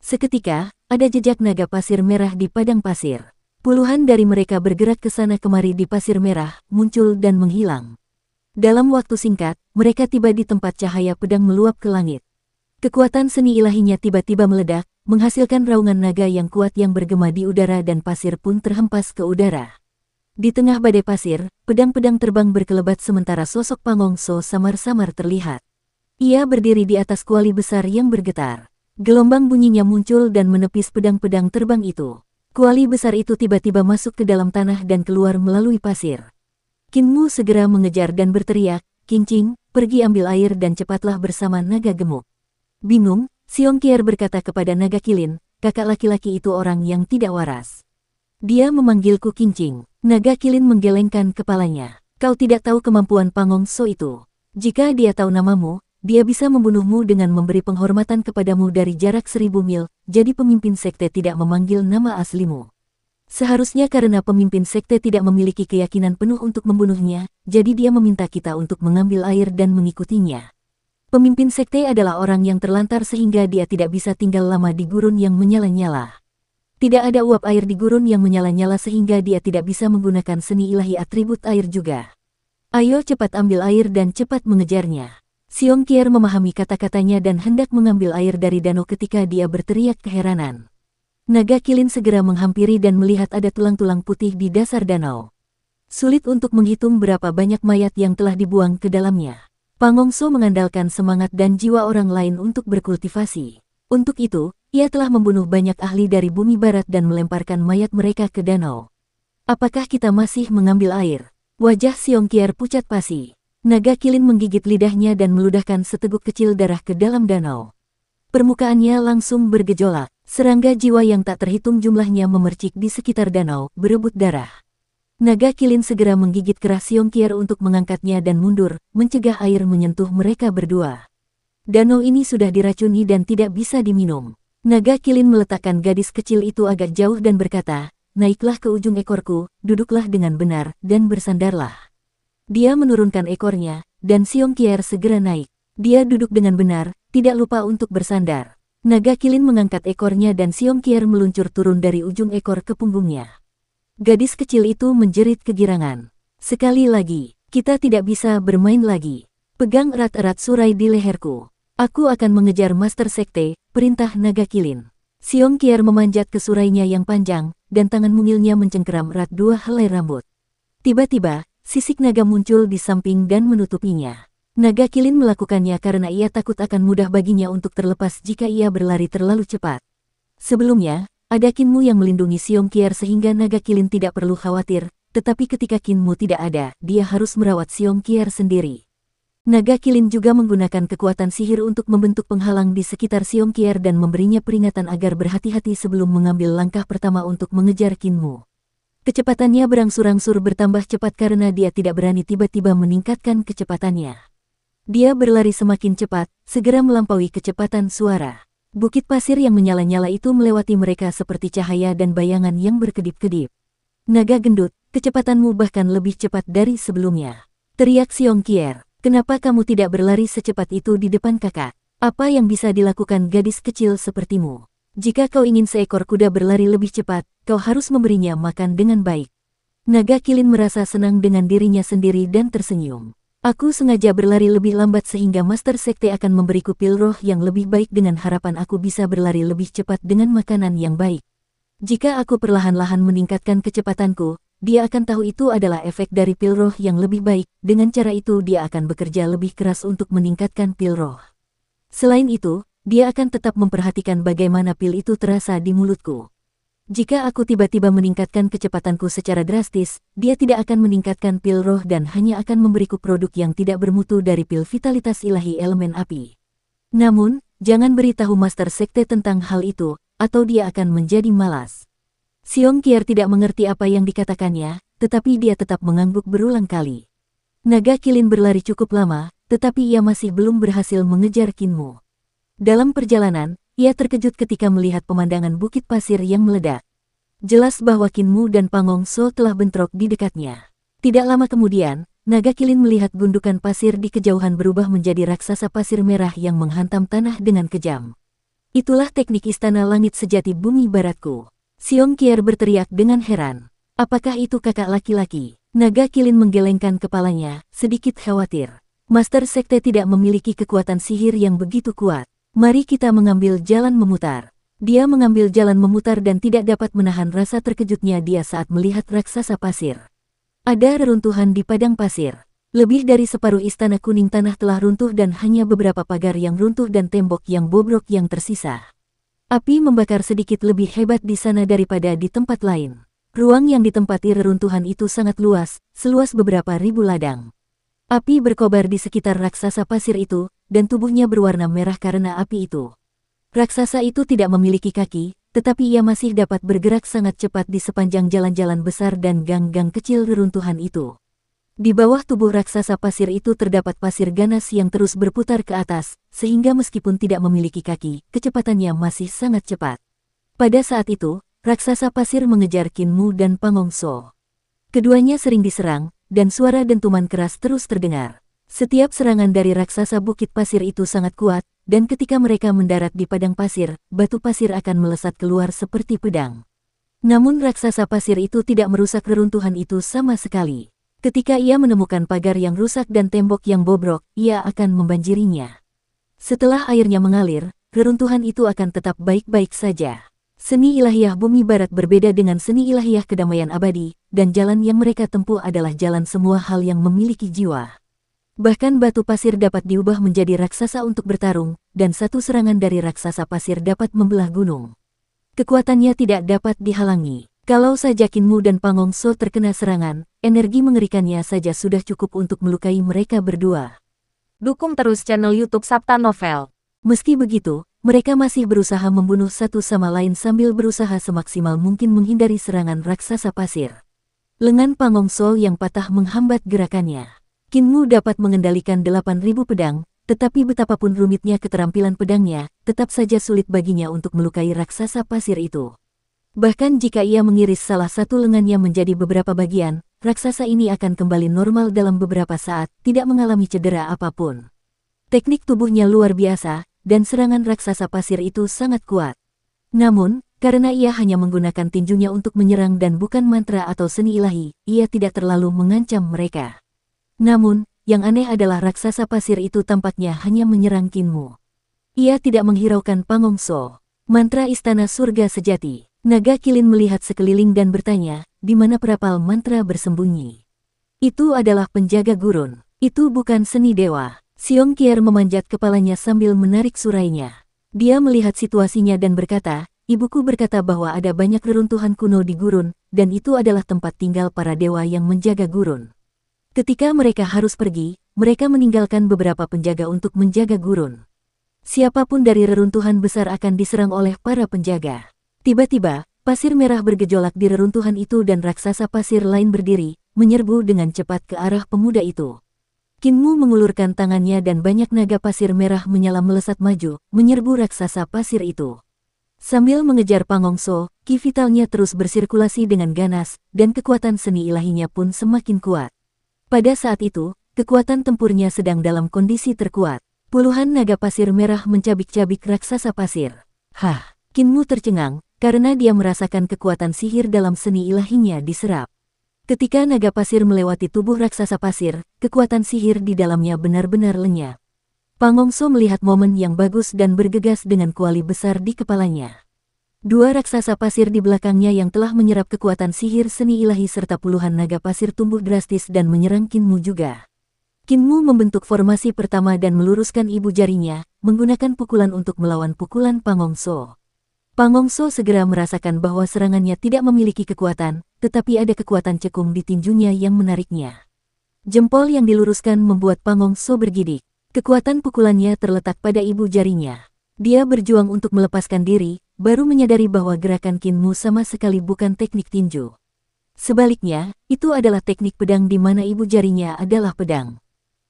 Seketika, ada jejak naga pasir merah di padang pasir. Puluhan dari mereka bergerak ke sana kemari di pasir merah, muncul dan menghilang. Dalam waktu singkat, mereka tiba di tempat cahaya pedang meluap ke langit. Kekuatan seni ilahinya tiba-tiba meledak, menghasilkan raungan naga yang kuat yang bergema di udara dan pasir pun terhempas ke udara. Di tengah badai pasir, pedang-pedang terbang berkelebat sementara sosok Pangongso samar-samar terlihat. Ia berdiri di atas kuali besar yang bergetar. Gelombang bunyinya muncul dan menepis pedang-pedang terbang itu. Kuali besar itu tiba-tiba masuk ke dalam tanah dan keluar melalui pasir. Qin Mu segera mengejar dan berteriak, "Kincing, pergi ambil air dan cepatlah bersama naga gemuk." Bingung, Xiong Qier berkata kepada naga kilin, "Kakak laki-laki itu orang yang tidak waras. Dia memanggilku Kincing." Naga kilin menggelengkan kepalanya. "Kau tidak tahu kemampuan Pangongso itu. Jika dia tahu namamu, dia bisa membunuhmu dengan memberi penghormatan kepadamu dari jarak 1000 mil, jadi pemimpin sekte tidak memanggil nama aslimu. Seharusnya karena pemimpin sekte tidak memiliki keyakinan penuh untuk membunuhnya, jadi dia meminta kita untuk mengambil air dan mengikutinya. Pemimpin sekte adalah orang yang terlantar sehingga dia tidak bisa tinggal lama di gurun yang menyala-nyala. Tidak ada uap air di gurun yang menyala-nyala sehingga dia tidak bisa menggunakan seni ilahi atribut air juga. Ayo cepat ambil air dan cepat mengejarnya." Xiong Qier memahami kata-katanya dan hendak mengambil air dari danau ketika dia berteriak keheranan. Naga kilin segera menghampiri dan melihat ada tulang-tulang putih di dasar danau. Sulit untuk menghitung berapa banyak mayat yang telah dibuang ke dalamnya. Pangongso mengandalkan semangat dan jiwa orang lain untuk berkultivasi. Untuk itu, ia telah membunuh banyak ahli dari bumi barat dan melemparkan mayat mereka ke danau. "Apakah kita masih mengambil air?" Wajah Xiongqier pucat pasi. Naga kilin menggigit lidahnya dan meludahkan seteguk kecil darah ke dalam danau. Permukaannya langsung bergejolak. Serangga jiwa yang tak terhitung jumlahnya memercik di sekitar danau, berebut darah. Naga kilin segera menggigit keras Xiongqier untuk mengangkatnya dan mundur, mencegah air menyentuh mereka berdua. Danau ini sudah diracuni dan tidak bisa diminum. Naga kilin meletakkan gadis kecil itu agak jauh dan berkata, "Naiklah ke ujung ekorku, duduklah dengan benar, dan bersandarlah." Dia menurunkan ekornya, dan Xiongqier segera naik. Dia duduk dengan benar, tidak lupa untuk bersandar. Naga kilin mengangkat ekornya dan Xiongqier meluncur turun dari ujung ekor ke punggungnya. Gadis kecil itu menjerit kegirangan. "Sekali lagi, kita tidak bisa bermain lagi. Pegang erat-erat surai di leherku. Aku akan mengejar Master Sekte," perintah naga kilin. Xiongqier memanjat ke surainya yang panjang, dan tangan mungilnya mencengkeram erat 2 helai rambut. Tiba-tiba, sisik naga muncul di samping dan menutupinya. Naga kilin melakukannya karena ia takut akan mudah baginya untuk terlepas jika ia berlari terlalu cepat. Sebelumnya, ada Kinmu yang melindungi Xiongqier sehingga naga kilin tidak perlu khawatir, tetapi ketika Kinmu tidak ada, dia harus merawat Xiongqier sendiri. Naga kilin juga menggunakan kekuatan sihir untuk membentuk penghalang di sekitar Xiongqier dan memberinya peringatan agar berhati-hati sebelum mengambil langkah pertama untuk mengejar Kinmu. Kecepatannya berangsur-angsur bertambah cepat karena dia tidak berani tiba-tiba meningkatkan kecepatannya. Dia berlari semakin cepat, segera melampaui kecepatan suara. Bukit pasir yang menyala-nyala itu melewati mereka seperti cahaya dan bayangan yang berkedip-kedip. "Naga gendut, kecepatanmu bahkan lebih cepat dari sebelumnya," teriak Xiongqier. "Kenapa kamu tidak berlari secepat itu di depan kakak? Apa yang bisa dilakukan gadis kecil sepertimu? Jika kau ingin seekor kuda berlari lebih cepat, kau harus memberinya makan dengan baik." Naga kilin merasa senang dengan dirinya sendiri dan tersenyum. "Aku sengaja berlari lebih lambat sehingga Master Sekte akan memberiku pil roh yang lebih baik dengan harapan aku bisa berlari lebih cepat dengan makanan yang baik. Jika aku perlahan-lahan meningkatkan kecepatanku, dia akan tahu itu adalah efek dari pil roh yang lebih baik. Dengan cara itu dia akan bekerja lebih keras untuk meningkatkan pil roh. Selain itu, dia akan tetap memperhatikan bagaimana pil itu terasa di mulutku. Jika aku tiba-tiba meningkatkan kecepatanku secara drastis, dia tidak akan meningkatkan pil roh dan hanya akan memberiku produk yang tidak bermutu dari pil vitalitas ilahi elemen api. Namun, jangan beritahu Master Sekte tentang hal itu, atau dia akan menjadi malas." Xiongqier tidak mengerti apa yang dikatakannya, tetapi dia tetap mengangguk berulang kali. Naga kilin berlari cukup lama, tetapi ia masih belum berhasil mengejar Kinmu. Dalam perjalanan, ia terkejut ketika melihat pemandangan bukit pasir yang meledak. Jelas bahwa Kinmu dan Pangong So telah bentrok di dekatnya. Tidak lama kemudian, naga kilin melihat gundukan pasir di kejauhan berubah menjadi raksasa pasir merah yang menghantam tanah dengan kejam. "Itulah teknik istana langit sejati bumi baratku." Xiongqier berteriak dengan heran. "Apakah itu kakak laki-laki?" Naga kilin menggelengkan kepalanya, sedikit khawatir. "Master Sekte tidak memiliki kekuatan sihir yang begitu kuat. Mari kita mengambil jalan memutar." Dia mengambil jalan memutar dan tidak dapat menahan rasa terkejutnya dia saat melihat raksasa pasir. Ada reruntuhan di padang pasir. Lebih dari separuh istana kuning tanah telah runtuh dan hanya beberapa pagar yang runtuh dan tembok yang bobrok yang tersisa. Api membakar sedikit lebih hebat di sana daripada di tempat lain. Ruang yang ditempati reruntuhan itu sangat luas, seluas beberapa ribu ladang. Api berkobar di sekitar raksasa pasir itu, dan tubuhnya berwarna merah karena api itu. Raksasa itu tidak memiliki kaki, tetapi ia masih dapat bergerak sangat cepat di sepanjang jalan-jalan besar dan gang-gang kecil reruntuhan itu. Di bawah tubuh raksasa pasir itu terdapat pasir ganas yang terus berputar ke atas, sehingga meskipun tidak memiliki kaki, kecepatannya masih sangat cepat. Pada saat itu, raksasa pasir mengejar Kinmu dan Pangong So. Keduanya sering diserang, dan suara dentuman keras terus terdengar. Setiap serangan dari raksasa bukit pasir itu sangat kuat, dan ketika mereka mendarat di padang pasir, batu pasir akan melesat keluar seperti pedang. Namun raksasa pasir itu tidak merusak reruntuhan itu sama sekali. Ketika ia menemukan pagar yang rusak dan tembok yang bobrok, ia akan membanjirinya. Setelah airnya mengalir, reruntuhan itu akan tetap baik-baik saja. Seni ilahiyah bumi barat berbeda dengan seni ilahiyah kedamaian abadi, dan jalan yang mereka tempuh adalah jalan semua hal yang memiliki jiwa. Bahkan batu pasir dapat diubah menjadi raksasa untuk bertarung, dan satu serangan dari raksasa pasir dapat membelah gunung. Kekuatannya tidak dapat dihalangi. Kalau saja Kinmu dan Pangongso terkena serangan, energi mengerikannya saja sudah cukup untuk melukai mereka berdua. Dukung terus channel YouTube Sabta Novel. Meski begitu, mereka masih berusaha membunuh satu sama lain sambil berusaha semaksimal mungkin menghindari serangan raksasa pasir. Lengan Pangongso yang patah menghambat gerakannya. Kinmu dapat mengendalikan 8.000 pedang, tetapi betapapun rumitnya keterampilan pedangnya, tetap saja sulit baginya untuk melukai raksasa pasir itu. Bahkan jika ia mengiris salah satu lengannya menjadi beberapa bagian, raksasa ini akan kembali normal dalam beberapa saat, tidak mengalami cedera apapun. Teknik tubuhnya luar biasa, dan serangan raksasa pasir itu sangat kuat. Namun, karena ia hanya menggunakan tinjunya untuk menyerang dan bukan mantra atau seni ilahi, ia tidak terlalu mengancam mereka. Namun, yang aneh adalah raksasa pasir itu tampaknya hanya menyerang Kinmu. Ia tidak menghiraukan Pangongso. Mantra Istana Surga Sejati. Naga Kilin melihat sekeliling dan bertanya, di mana perapal mantra bersembunyi. Itu adalah penjaga gurun. Itu bukan seni dewa. Siong Kier memanjat kepalanya sambil menarik surainya. Dia melihat situasinya dan berkata, ibuku berkata bahwa ada banyak reruntuhan kuno di gurun, dan itu adalah tempat tinggal para dewa yang menjaga gurun. Ketika mereka harus pergi, mereka meninggalkan beberapa penjaga untuk menjaga gurun. Siapapun dari reruntuhan besar akan diserang oleh para penjaga. Tiba-tiba, pasir merah bergejolak di reruntuhan itu dan raksasa pasir lain berdiri, menyerbu dengan cepat ke arah pemuda itu. Kinmu mengulurkan tangannya dan banyak naga pasir merah menyala melesat maju, menyerbu raksasa pasir itu. Sambil mengejar Pangongso, ki vitalnya terus bersirkulasi dengan ganas, dan kekuatan seni ilahinya pun semakin kuat. Pada saat itu, kekuatan tempurnya sedang dalam kondisi terkuat. Puluhan naga pasir merah mencabik-cabik raksasa pasir. Hah, Kinmu tercengang, karena dia merasakan kekuatan sihir dalam seni ilahinya diserap. Ketika naga pasir melewati tubuh raksasa pasir, kekuatan sihir di dalamnya benar-benar lenyap. Pangongso melihat momen yang bagus dan bergegas dengan kuali besar di kepalanya. Dua raksasa pasir di belakangnya yang telah menyerap kekuatan sihir seni ilahi serta puluhan naga pasir tumbuh drastis dan menyerang Kinmu juga. Kinmu membentuk formasi pertama dan meluruskan ibu jarinya, menggunakan pukulan untuk melawan pukulan Pangongso. Pangongso segera merasakan bahwa serangannya tidak memiliki kekuatan, tetapi ada kekuatan cekung di tinjunya yang menariknya. Jempol yang diluruskan membuat Pangongso bergidik. Kekuatan pukulannya terletak pada ibu jarinya. Dia berjuang untuk melepaskan diri, baru menyadari bahwa gerakan Kinmu sama sekali bukan teknik tinju. Sebaliknya, itu adalah teknik pedang di mana ibu jarinya adalah pedang.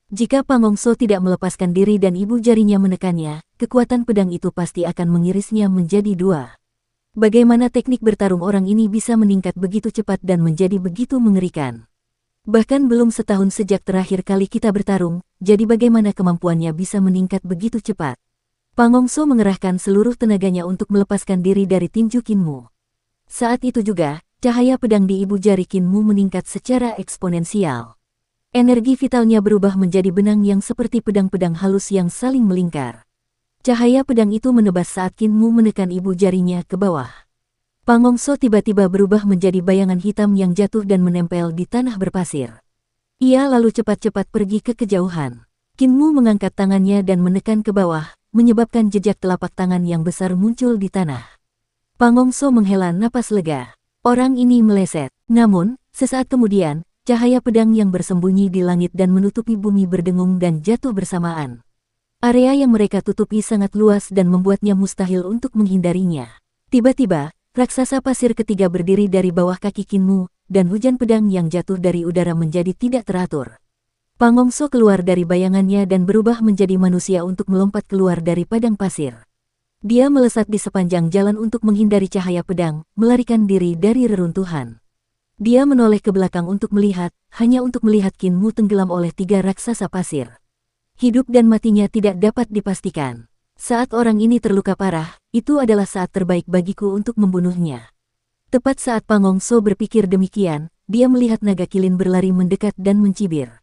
Jika Pangongso tidak melepaskan diri dan ibu jarinya menekannya, kekuatan pedang itu pasti akan mengirisnya menjadi dua. Bagaimana teknik bertarung orang ini bisa meningkat begitu cepat dan menjadi begitu mengerikan? Bahkan belum setahun sejak terakhir kali kita bertarung, jadi bagaimana kemampuannya bisa meningkat begitu cepat? Pangongso mengerahkan seluruh tenaganya untuk melepaskan diri dari tinju Kinmu. Saat itu juga, cahaya pedang di ibu jari Kinmu meningkat secara eksponensial. Energi vitalnya berubah menjadi benang yang seperti pedang-pedang halus yang saling melingkar. Cahaya pedang itu menebas saat Kinmu menekan ibu jarinya ke bawah. Pangongso tiba-tiba berubah menjadi bayangan hitam yang jatuh dan menempel di tanah berpasir. Ia lalu cepat-cepat pergi ke kejauhan. Kinmu mengangkat tangannya dan menekan ke bawah, menyebabkan jejak telapak tangan yang besar muncul di tanah. Pangongso menghela napas lega. Orang ini meleset. Namun, sesaat kemudian, cahaya pedang yang bersembunyi di langit dan menutupi bumi berdengung dan jatuh bersamaan. Area yang mereka tutupi sangat luas dan membuatnya mustahil untuk menghindarinya. Tiba-tiba, raksasa pasir ketiga berdiri dari bawah kaki Kinmu, dan hujan pedang yang jatuh dari udara menjadi tidak teratur. Pangongso keluar dari bayangannya dan berubah menjadi manusia untuk melompat keluar dari padang pasir. Dia melesat di sepanjang jalan untuk menghindari cahaya pedang, melarikan diri dari reruntuhan. Dia menoleh ke belakang untuk melihat, hanya untuk melihat Kinmu tenggelam oleh tiga raksasa pasir. Hidup dan matinya tidak dapat dipastikan. Saat orang ini terluka parah, itu adalah saat terbaik bagiku untuk membunuhnya. Tepat saat Pangongso berpikir demikian, dia melihat naga kilin berlari mendekat dan mencibir.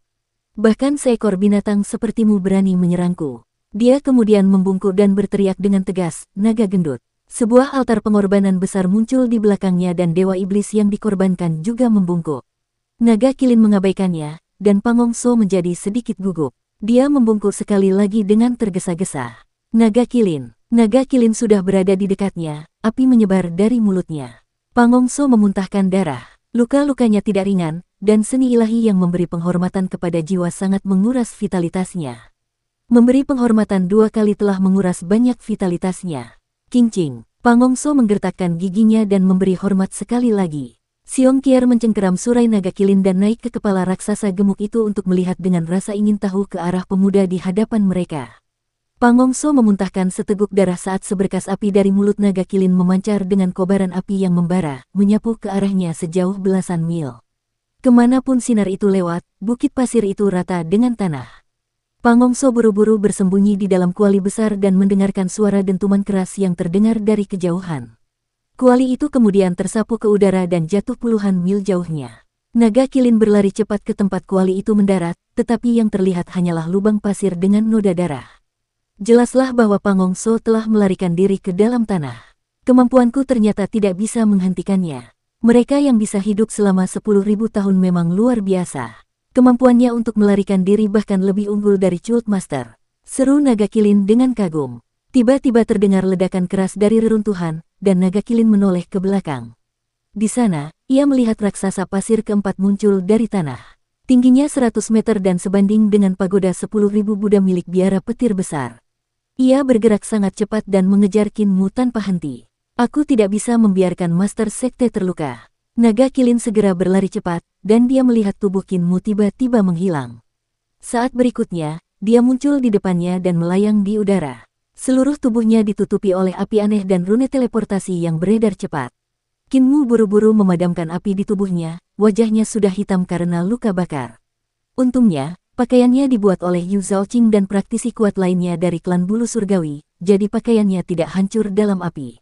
Bahkan seekor binatang sepertimu berani menyerangku. Dia kemudian membungkuk dan berteriak dengan tegas, naga gendut. Sebuah altar pengorbanan besar muncul di belakangnya dan dewa iblis yang dikorbankan juga membungkuk. Naga kilin mengabaikannya, dan Pangongso menjadi sedikit gugup. Dia membungkuk sekali lagi dengan tergesa-gesa. Naga kilin sudah berada di dekatnya, api menyebar dari mulutnya. Pangongso memuntahkan darah. Luka-lukanya tidak ringan, dan seni ilahi yang memberi penghormatan kepada jiwa sangat menguras vitalitasnya. Memberi penghormatan 2 kali telah menguras banyak vitalitasnya. King. Pangongso menggertakkan giginya dan memberi hormat sekali lagi. Siong Kier mencengkeram surai naga kilin dan naik ke kepala raksasa gemuk itu untuk melihat dengan rasa ingin tahu ke arah pemuda di hadapan mereka. Pangongso memuntahkan seteguk darah saat seberkas api dari mulut naga kilin memancar dengan kobaran api yang membara, menyapu ke arahnya sejauh belasan mil. Kemanapun sinar itu lewat, bukit pasir itu rata dengan tanah. Pangongso buru-buru bersembunyi di dalam kuali besar dan mendengarkan suara dentuman keras yang terdengar dari kejauhan. Kuali itu kemudian tersapu ke udara dan jatuh puluhan mil jauhnya. Naga kilin berlari cepat ke tempat kuali itu mendarat, tetapi yang terlihat hanyalah lubang pasir dengan noda darah. Jelaslah bahwa Pangongso telah melarikan diri ke dalam tanah. Kemampuanku ternyata tidak bisa menghentikannya. Mereka yang bisa hidup selama 10.000 tahun memang luar biasa. Kemampuannya untuk melarikan diri bahkan lebih unggul dari Cult Master. Seru naga kilin dengan kagum. Tiba-tiba terdengar ledakan keras dari reruntuhan, dan naga kilin menoleh ke belakang. Di sana, ia melihat raksasa pasir keempat muncul dari tanah. Tingginya 100 meter dan sebanding dengan pagoda 10.000 Buddha milik biara petir besar. Ia bergerak sangat cepat dan mengejar Kinmu tanpa henti. Aku tidak bisa membiarkan Master Sekte terluka. Naga kilin segera berlari cepat, dan dia melihat tubuh Kinmu tiba-tiba menghilang. Saat berikutnya, dia muncul di depannya dan melayang di udara. Seluruh tubuhnya ditutupi oleh api aneh dan rune teleportasi yang beredar cepat. Kinmu buru-buru memadamkan api di tubuhnya, wajahnya sudah hitam karena luka bakar. Untungnya, pakaiannya dibuat oleh Yu Zhaoqing dan praktisi kuat lainnya dari klan bulu surgawi, jadi pakaiannya tidak hancur dalam api.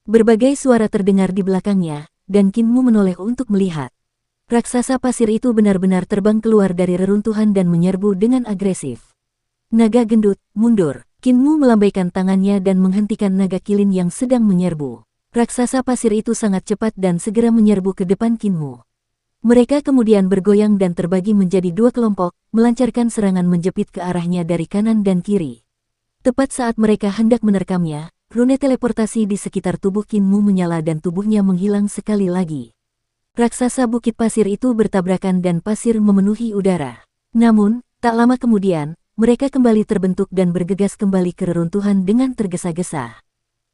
Berbagai suara terdengar di belakangnya, dan Kinmu menoleh untuk melihat. Raksasa pasir itu benar-benar terbang keluar dari reruntuhan dan menyerbu dengan agresif. Naga gendut, mundur. Kinmu melambaikan tangannya dan menghentikan naga kilin yang sedang menyerbu. Raksasa pasir itu sangat cepat dan segera menyerbu ke depan Kinmu. Mereka kemudian bergoyang dan terbagi menjadi 2 kelompok, melancarkan serangan menjepit ke arahnya dari kanan dan kiri. Tepat saat mereka hendak menerkamnya, rune teleportasi di sekitar tubuh Kinmu menyala dan tubuhnya menghilang sekali lagi. Raksasa bukit pasir itu bertabrakan dan pasir memenuhi udara. Namun, tak lama kemudian, mereka kembali terbentuk dan bergegas kembali ke reruntuhan dengan tergesa-gesa.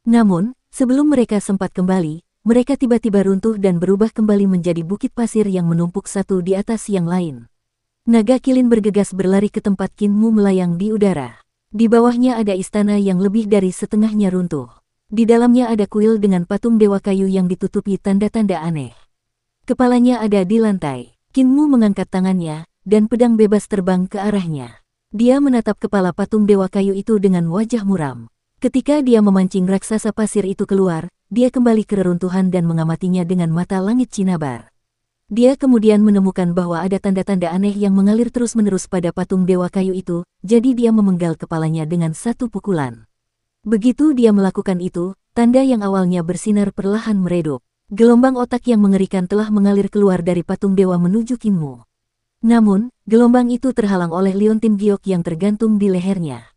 Namun, sebelum mereka sempat kembali, mereka tiba-tiba runtuh dan berubah kembali menjadi bukit pasir yang menumpuk satu di atas yang lain. Naga kilin bergegas berlari ke tempat Kinmu melayang di udara. Di bawahnya ada istana yang lebih dari setengahnya runtuh. Di dalamnya ada kuil dengan patung dewa kayu yang ditutupi tanda-tanda aneh. Kepalanya ada di lantai. Kinmu mengangkat tangannya, dan pedang bebas terbang ke arahnya. Dia menatap kepala patung dewa kayu itu dengan wajah muram. Ketika dia memancing raksasa pasir itu keluar, dia kembali ke reruntuhan dan mengamatinya dengan mata langit cinabar. Dia kemudian menemukan bahwa ada tanda-tanda aneh yang mengalir terus-menerus pada patung dewa kayu itu, jadi dia memenggal kepalanya dengan satu pukulan. Begitu dia melakukan itu, tanda yang awalnya bersinar perlahan meredup. Gelombang otak yang mengerikan telah mengalir keluar dari patung dewa menuju Kinmu. Namun, gelombang itu terhalang oleh liontin giok yang tergantung di lehernya.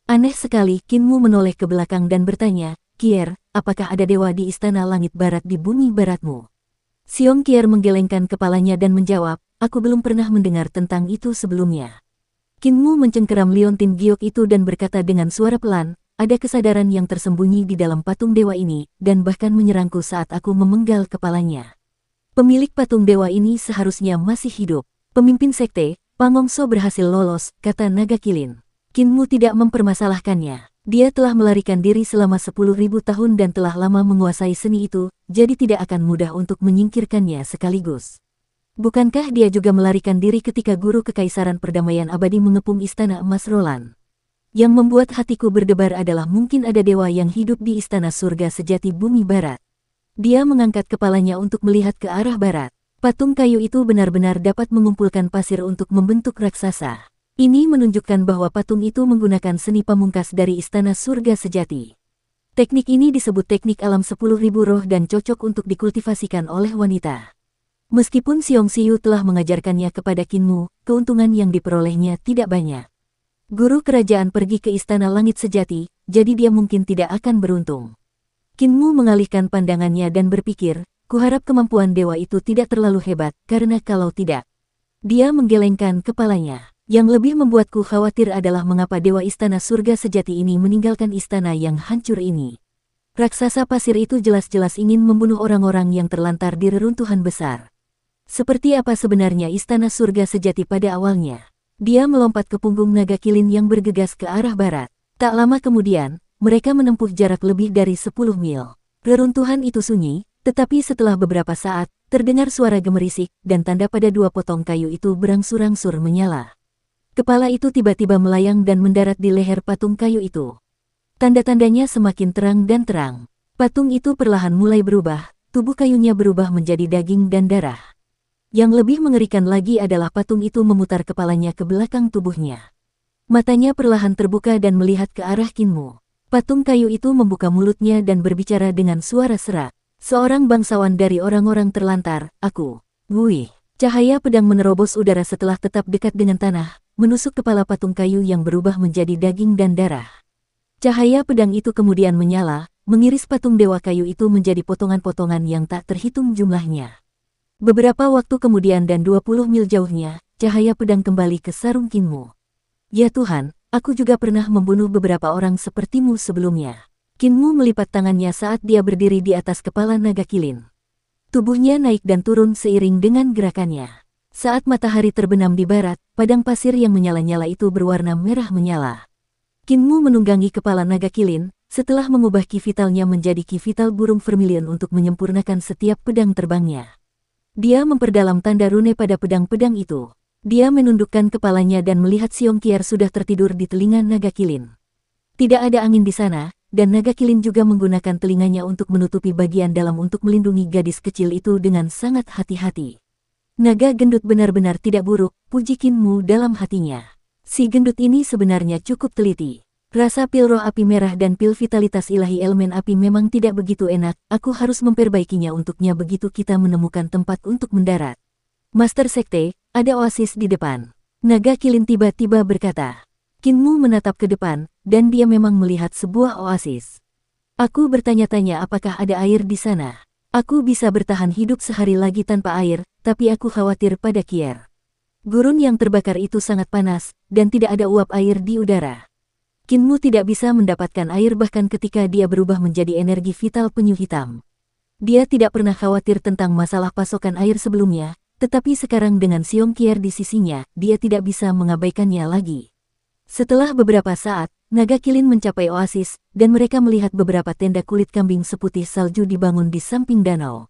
Aneh sekali, Kinmu menoleh ke belakang dan bertanya, "Kier, apakah ada dewa di istana langit barat di bumi baratmu?" Siong Kier menggelengkan kepalanya dan menjawab, "Aku belum pernah mendengar tentang itu sebelumnya." Kinmu mencengkeram liontin giok itu dan berkata dengan suara pelan, "Ada kesadaran yang tersembunyi di dalam patung dewa ini, dan bahkan menyerangku saat aku memenggal kepalanya. Pemilik patung dewa ini seharusnya masih hidup. Pemimpin sekte, Pangongso berhasil lolos," kata naga kilin. Kinmu tidak mempermasalahkannya. Dia telah melarikan diri selama 10.000 tahun dan telah lama menguasai seni itu, jadi tidak akan mudah untuk menyingkirkannya sekaligus. Bukankah dia juga melarikan diri ketika guru kekaisaran perdamaian abadi mengepung istana emas Roland? Yang membuat hatiku berdebar adalah mungkin ada dewa yang hidup di istana surga sejati bumi barat. Dia mengangkat kepalanya untuk melihat ke arah barat. Patung kayu itu benar-benar dapat mengumpulkan pasir untuk membentuk raksasa. Ini menunjukkan bahwa patung itu menggunakan seni pamungkas dari istana surga sejati. Teknik ini disebut teknik alam 10.000 roh dan cocok untuk dikultivasikan oleh wanita. Meskipun Siong Siyu telah mengajarkannya kepada Kinmu, keuntungan yang diperolehnya tidak banyak. Guru kerajaan pergi ke istana langit sejati, jadi dia mungkin tidak akan beruntung. Kinmu mengalihkan pandangannya dan berpikir, kuharap kemampuan dewa itu tidak terlalu hebat, karena kalau tidak..." Dia menggelengkan kepalanya. Yang lebih membuatku khawatir adalah mengapa dewa istana surga sejati ini meninggalkan istana yang hancur ini. Raksasa pasir itu jelas-jelas ingin membunuh orang-orang yang terlantar di reruntuhan besar. Seperti apa sebenarnya istana surga sejati pada awalnya? Dia melompat ke punggung naga kilin yang bergegas ke arah barat. Tak lama kemudian, mereka menempuh jarak lebih dari 10 mil. Reruntuhan itu sunyi, tetapi setelah beberapa saat, terdengar suara gemerisik, dan tanda pada dua potong kayu itu berangsur-angsur menyala. Kepala itu tiba-tiba melayang dan mendarat di leher patung kayu itu. Tanda-tandanya semakin terang dan terang. Patung itu perlahan mulai berubah, tubuh kayunya berubah menjadi daging dan darah. Yang lebih mengerikan lagi adalah patung itu memutar kepalanya ke belakang tubuhnya. Matanya perlahan terbuka dan melihat ke arah Kinmu. Patung kayu itu membuka mulutnya dan berbicara dengan suara serak. "Seorang bangsawan dari orang-orang terlantar, aku." Wuih, cahaya pedang menerobos udara setelah tetap dekat dengan tanah, menusuk kepala patung kayu yang berubah menjadi daging dan darah. Cahaya pedang itu kemudian menyala, mengiris patung dewa kayu itu menjadi potongan-potongan yang tak terhitung jumlahnya. Beberapa waktu kemudian dan 20 mil jauhnya, cahaya pedang kembali ke sarung Kinmu. "Ya Tuhan, aku juga pernah membunuh beberapa orang sepertimu sebelumnya." Kinmu melipat tangannya saat dia berdiri di atas kepala naga kilin. Tubuhnya naik dan turun seiring dengan gerakannya. Saat matahari terbenam di barat, padang pasir yang menyala-nyala itu berwarna merah menyala. Kinmu menunggangi kepala naga kilin, setelah mengubah ki vitalnya menjadi ki vital burung vermilion untuk menyempurnakan setiap pedang terbangnya. Dia memperdalam tanda rune pada pedang-pedang itu. Dia menundukkan kepalanya dan melihat Xiongqier sudah tertidur di telinga naga kilin. Tidak ada angin di sana, dan naga kilin juga menggunakan telinganya untuk menutupi bagian dalam untuk melindungi gadis kecil itu dengan sangat hati-hati. "Naga gendut benar-benar tidak buruk," puji Kinmu dalam hatinya. Si gendut ini sebenarnya cukup teliti. Rasa pil roh api merah dan pil vitalitas ilahi elemen api memang tidak begitu enak, aku harus memperbaikinya untuknya begitu kita menemukan tempat untuk mendarat. "Master Sekte, ada oasis di depan." Naga kilin tiba-tiba berkata. Kinmu menatap ke depan, dan dia memang melihat sebuah oasis. "Aku bertanya-tanya apakah ada air di sana. Aku bisa bertahan hidup sehari lagi tanpa air, tapi aku khawatir pada Kier. Gurun yang terbakar itu sangat panas, dan tidak ada uap air di udara." Kinmu tidak bisa mendapatkan air bahkan ketika dia berubah menjadi energi vital penyu hitam. Dia tidak pernah khawatir tentang masalah pasokan air sebelumnya, tetapi sekarang dengan Xiongqier di sisinya, dia tidak bisa mengabaikannya lagi. Setelah beberapa saat, naga kilin mencapai oasis, dan mereka melihat beberapa tenda kulit kambing seputih salju dibangun di samping danau.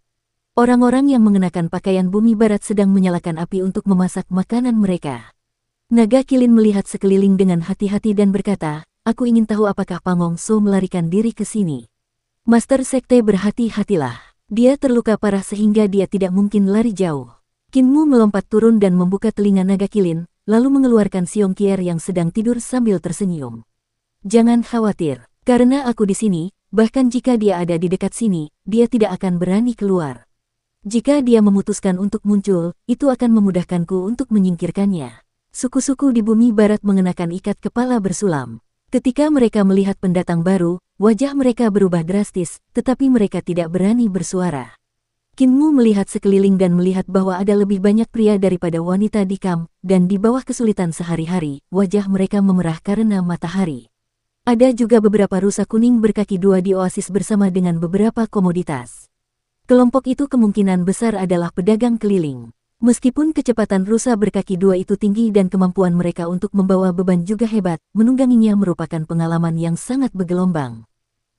Orang-orang yang mengenakan pakaian bumi barat sedang menyalakan api untuk memasak makanan mereka. Naga kilin melihat sekeliling dengan hati-hati dan berkata, "Aku ingin tahu apakah Pangong So melarikan diri ke sini." Master Sekte berhati-hatilah. Dia terluka parah sehingga dia tidak mungkin lari jauh. Kinmu melompat turun dan membuka telinga naga kilin, lalu mengeluarkan Xiongqier yang sedang tidur sambil tersenyum. "Jangan khawatir, karena aku di sini, bahkan jika dia ada di dekat sini, dia tidak akan berani keluar. Jika dia memutuskan untuk muncul, itu akan memudahkanku untuk menyingkirkannya." Suku-suku di bumi barat mengenakan ikat kepala bersulam. Ketika mereka melihat pendatang baru, wajah mereka berubah drastis, tetapi mereka tidak berani bersuara. Kinmu melihat sekeliling dan melihat bahwa ada lebih banyak pria daripada wanita di kamp, dan di bawah kesulitan sehari-hari, wajah mereka memerah karena matahari. Ada juga beberapa rusa kuning berkaki dua di oasis bersama dengan beberapa komoditas. Kelompok itu kemungkinan besar adalah pedagang keliling. Meskipun kecepatan rusa berkaki dua itu tinggi dan kemampuan mereka untuk membawa beban juga hebat, menungganginya merupakan pengalaman yang sangat bergelombang.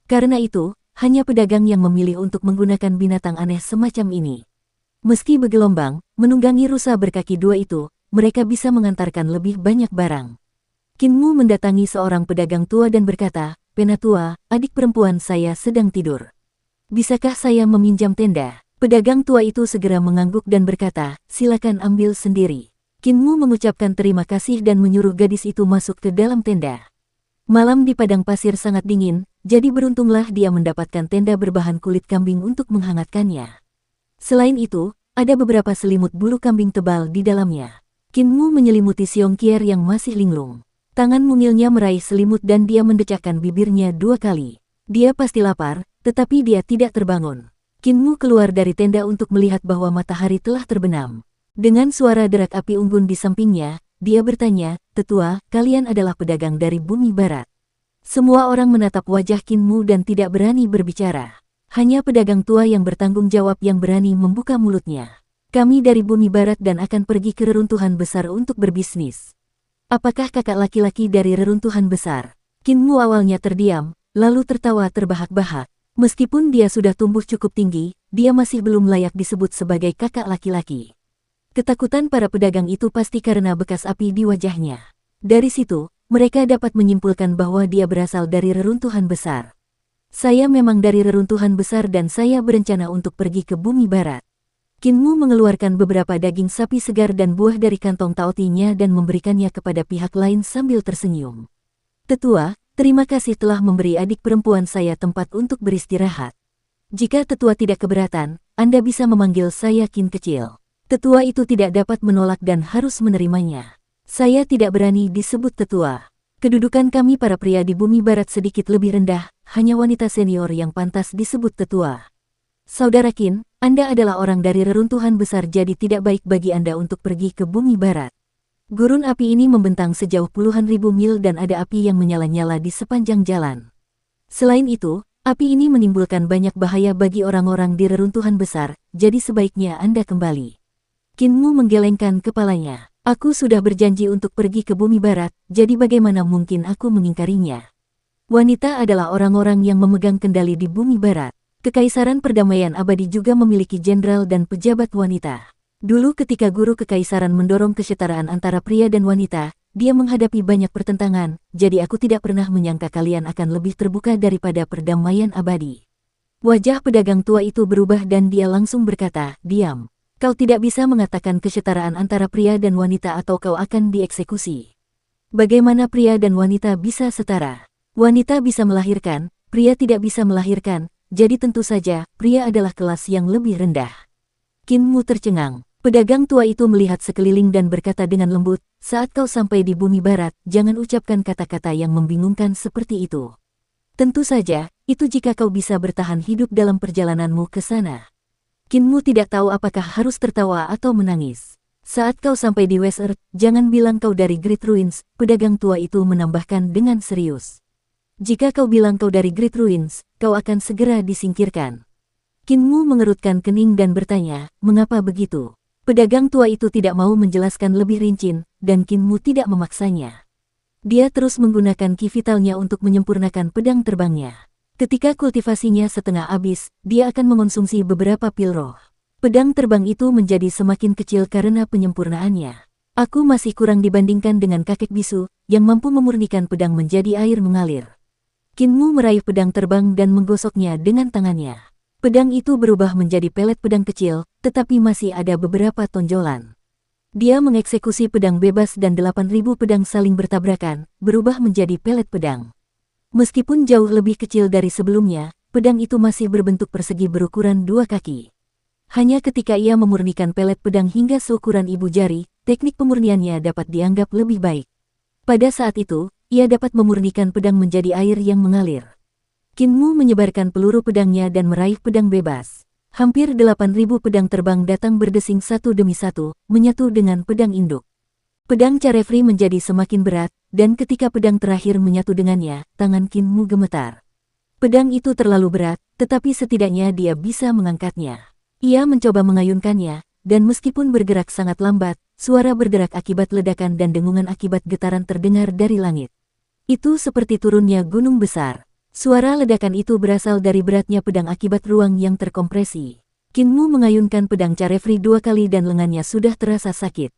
Karena itu, hanya pedagang yang memilih untuk menggunakan binatang aneh semacam ini. Meski bergelombang, menunggangi rusa berkaki dua itu, mereka bisa mengantarkan lebih banyak barang. Kinmu mendatangi seorang pedagang tua dan berkata, "Penatua, adik perempuan saya sedang tidur. Bisakah saya meminjam tenda?" Pedagang tua itu segera mengangguk dan berkata, "Silakan ambil sendiri." Kinmu mengucapkan terima kasih dan menyuruh gadis itu masuk ke dalam tenda. Malam di padang pasir sangat dingin, jadi beruntunglah dia mendapatkan tenda berbahan kulit kambing untuk menghangatkannya. Selain itu, ada beberapa selimut bulu kambing tebal di dalamnya. Kinmu menyelimuti Xiongqier yang masih linglung. Tangan mungilnya meraih selimut dan dia mendecakkan bibirnya 2 kali. Dia pasti lapar, tetapi dia tidak terbangun. Kinmu keluar dari tenda untuk melihat bahwa matahari telah terbenam. Dengan suara derak api unggun di sampingnya, dia bertanya, "Tetua, kalian adalah pedagang dari bumi barat." Semua orang menatap wajah Kinmu dan tidak berani berbicara. Hanya pedagang tua yang bertanggung jawab yang berani membuka mulutnya. "Kami dari bumi barat dan akan pergi ke reruntuhan besar untuk berbisnis." "Apakah kakak laki-laki dari reruntuhan besar?" Kinmu awalnya terdiam, lalu tertawa terbahak-bahak. Meskipun dia sudah tumbuh cukup tinggi, dia masih belum layak disebut sebagai kakak laki-laki. Ketakutan para pedagang itu pasti karena bekas api di wajahnya. Dari situ, mereka dapat menyimpulkan bahwa dia berasal dari reruntuhan besar. "Saya memang dari reruntuhan besar dan saya berencana untuk pergi ke bumi barat." Kinmu mengeluarkan beberapa daging sapi segar dan buah dari kantong taotinya dan memberikannya kepada pihak lain sambil tersenyum. "Tetua, terima kasih telah memberi adik perempuan saya tempat untuk beristirahat. Jika tetua tidak keberatan, Anda bisa memanggil saya Kin kecil." Tetua itu tidak dapat menolak dan harus menerimanya. "Saya tidak berani disebut tetua. Kedudukan kami para pria di bumi barat sedikit lebih rendah, hanya wanita senior yang pantas disebut tetua." "Saudara Kin, Anda adalah orang dari reruntuhan besar jadi tidak baik bagi Anda untuk pergi ke bumi barat." Gurun api ini membentang sejauh puluhan ribu mil dan ada api yang menyala-nyala di sepanjang jalan. Selain itu, api ini menimbulkan banyak bahaya bagi orang-orang di reruntuhan besar, jadi sebaiknya Anda kembali. Kinmu menggelengkan kepalanya. "Aku sudah berjanji untuk pergi ke bumi barat, jadi bagaimana mungkin aku mengingkarinya?" Wanita adalah orang-orang yang memegang kendali di bumi barat. Kekaisaran Perdamaian Abadi juga memiliki jenderal dan pejabat wanita. Dulu ketika guru kekaisaran mendorong kesetaraan antara pria dan wanita, dia menghadapi banyak pertentangan, jadi aku tidak pernah menyangka kalian akan lebih terbuka daripada Perdamaian Abadi. Wajah pedagang tua itu berubah dan dia langsung berkata, "Diam. Kau tidak bisa mengatakan kesetaraan antara pria dan wanita atau kau akan dieksekusi." "Bagaimana pria dan wanita bisa setara? Wanita bisa melahirkan, pria tidak bisa melahirkan, jadi tentu saja pria adalah kelas yang lebih rendah." Kinmu tercengang. Pedagang tua itu melihat sekeliling dan berkata dengan lembut, "Saat kau sampai di bumi barat, jangan ucapkan kata-kata yang membingungkan seperti itu. Tentu saja, itu jika kau bisa bertahan hidup dalam perjalananmu ke sana." Kinmu tidak tahu apakah harus tertawa atau menangis. "Saat kau sampai di West Earth, jangan bilang kau dari Great Ruins," pedagang tua itu menambahkan dengan serius. "Jika kau bilang kau dari Great Ruins, kau akan segera disingkirkan." Kinmu mengerutkan kening dan bertanya, "Mengapa begitu?" Pedagang tua itu tidak mau menjelaskan lebih rinci, dan Kinmu tidak memaksanya. Dia terus menggunakan ki vitalnya untuk menyempurnakan pedang terbangnya. Ketika kultivasinya setengah habis, dia akan mengonsumsi beberapa pil roh. Pedang terbang itu menjadi semakin kecil karena penyempurnaannya. "Aku masih kurang dibandingkan dengan kakek bisu, yang mampu memurnikan pedang menjadi air mengalir." Kinmu meraih pedang terbang dan menggosoknya dengan tangannya. Pedang itu berubah menjadi pelet pedang kecil, tetapi masih ada beberapa tonjolan. Dia mengeksekusi pedang bebas dan 8.000 pedang saling bertabrakan, berubah menjadi pelet pedang. Meskipun jauh lebih kecil dari sebelumnya, pedang itu masih berbentuk persegi berukuran 2 kaki. Hanya ketika ia memurnikan pelet pedang hingga seukuran ibu jari, teknik pemurniannya dapat dianggap lebih baik. Pada saat itu, ia dapat memurnikan pedang menjadi air yang mengalir. Kinmu menyebarkan peluru pedangnya dan meraih pedang bebas. Hampir 8.000 pedang terbang datang berdesing satu demi satu, menyatu dengan pedang induk. Pedang Carefree menjadi semakin berat, dan ketika pedang terakhir menyatu dengannya, tangan Kinmu gemetar. Pedang itu terlalu berat, tetapi setidaknya dia bisa mengangkatnya. Ia mencoba mengayunkannya, dan meskipun bergerak sangat lambat, suara berderak akibat ledakan dan dengungan akibat getaran terdengar dari langit. Itu seperti turunnya gunung besar. Suara ledakan itu berasal dari beratnya pedang akibat ruang yang terkompresi. Kinmu mengayunkan pedang Carefree 2 kali dan lengannya sudah terasa sakit.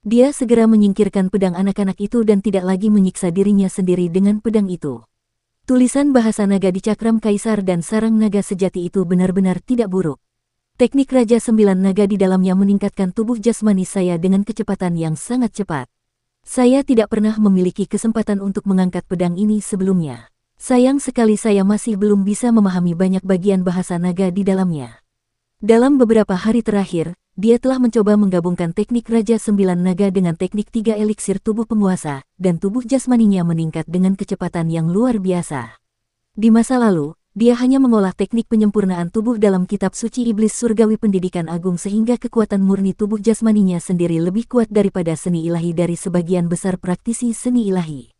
Dia segera menyingkirkan pedang anak-anak itu dan tidak lagi menyiksa dirinya sendiri dengan pedang itu. Tulisan bahasa naga di cakram kaisar dan sarang naga sejati itu benar-benar tidak buruk. Teknik Raja 9 Naga di dalamnya meningkatkan tubuh jasmani saya dengan kecepatan yang sangat cepat. Saya tidak pernah memiliki kesempatan untuk mengangkat pedang ini sebelumnya. Sayang sekali saya masih belum bisa memahami banyak bagian bahasa naga di dalamnya. Dalam beberapa hari terakhir, dia telah mencoba menggabungkan teknik Raja 9 Naga dengan teknik 3 eliksir tubuh penguasa, dan tubuh jasmaninya meningkat dengan kecepatan yang luar biasa. Di masa lalu, dia hanya mengolah teknik penyempurnaan tubuh dalam kitab suci iblis surgawi pendidikan agung sehingga kekuatan murni tubuh jasmaninya sendiri lebih kuat daripada seni ilahi dari sebagian besar praktisi seni ilahi.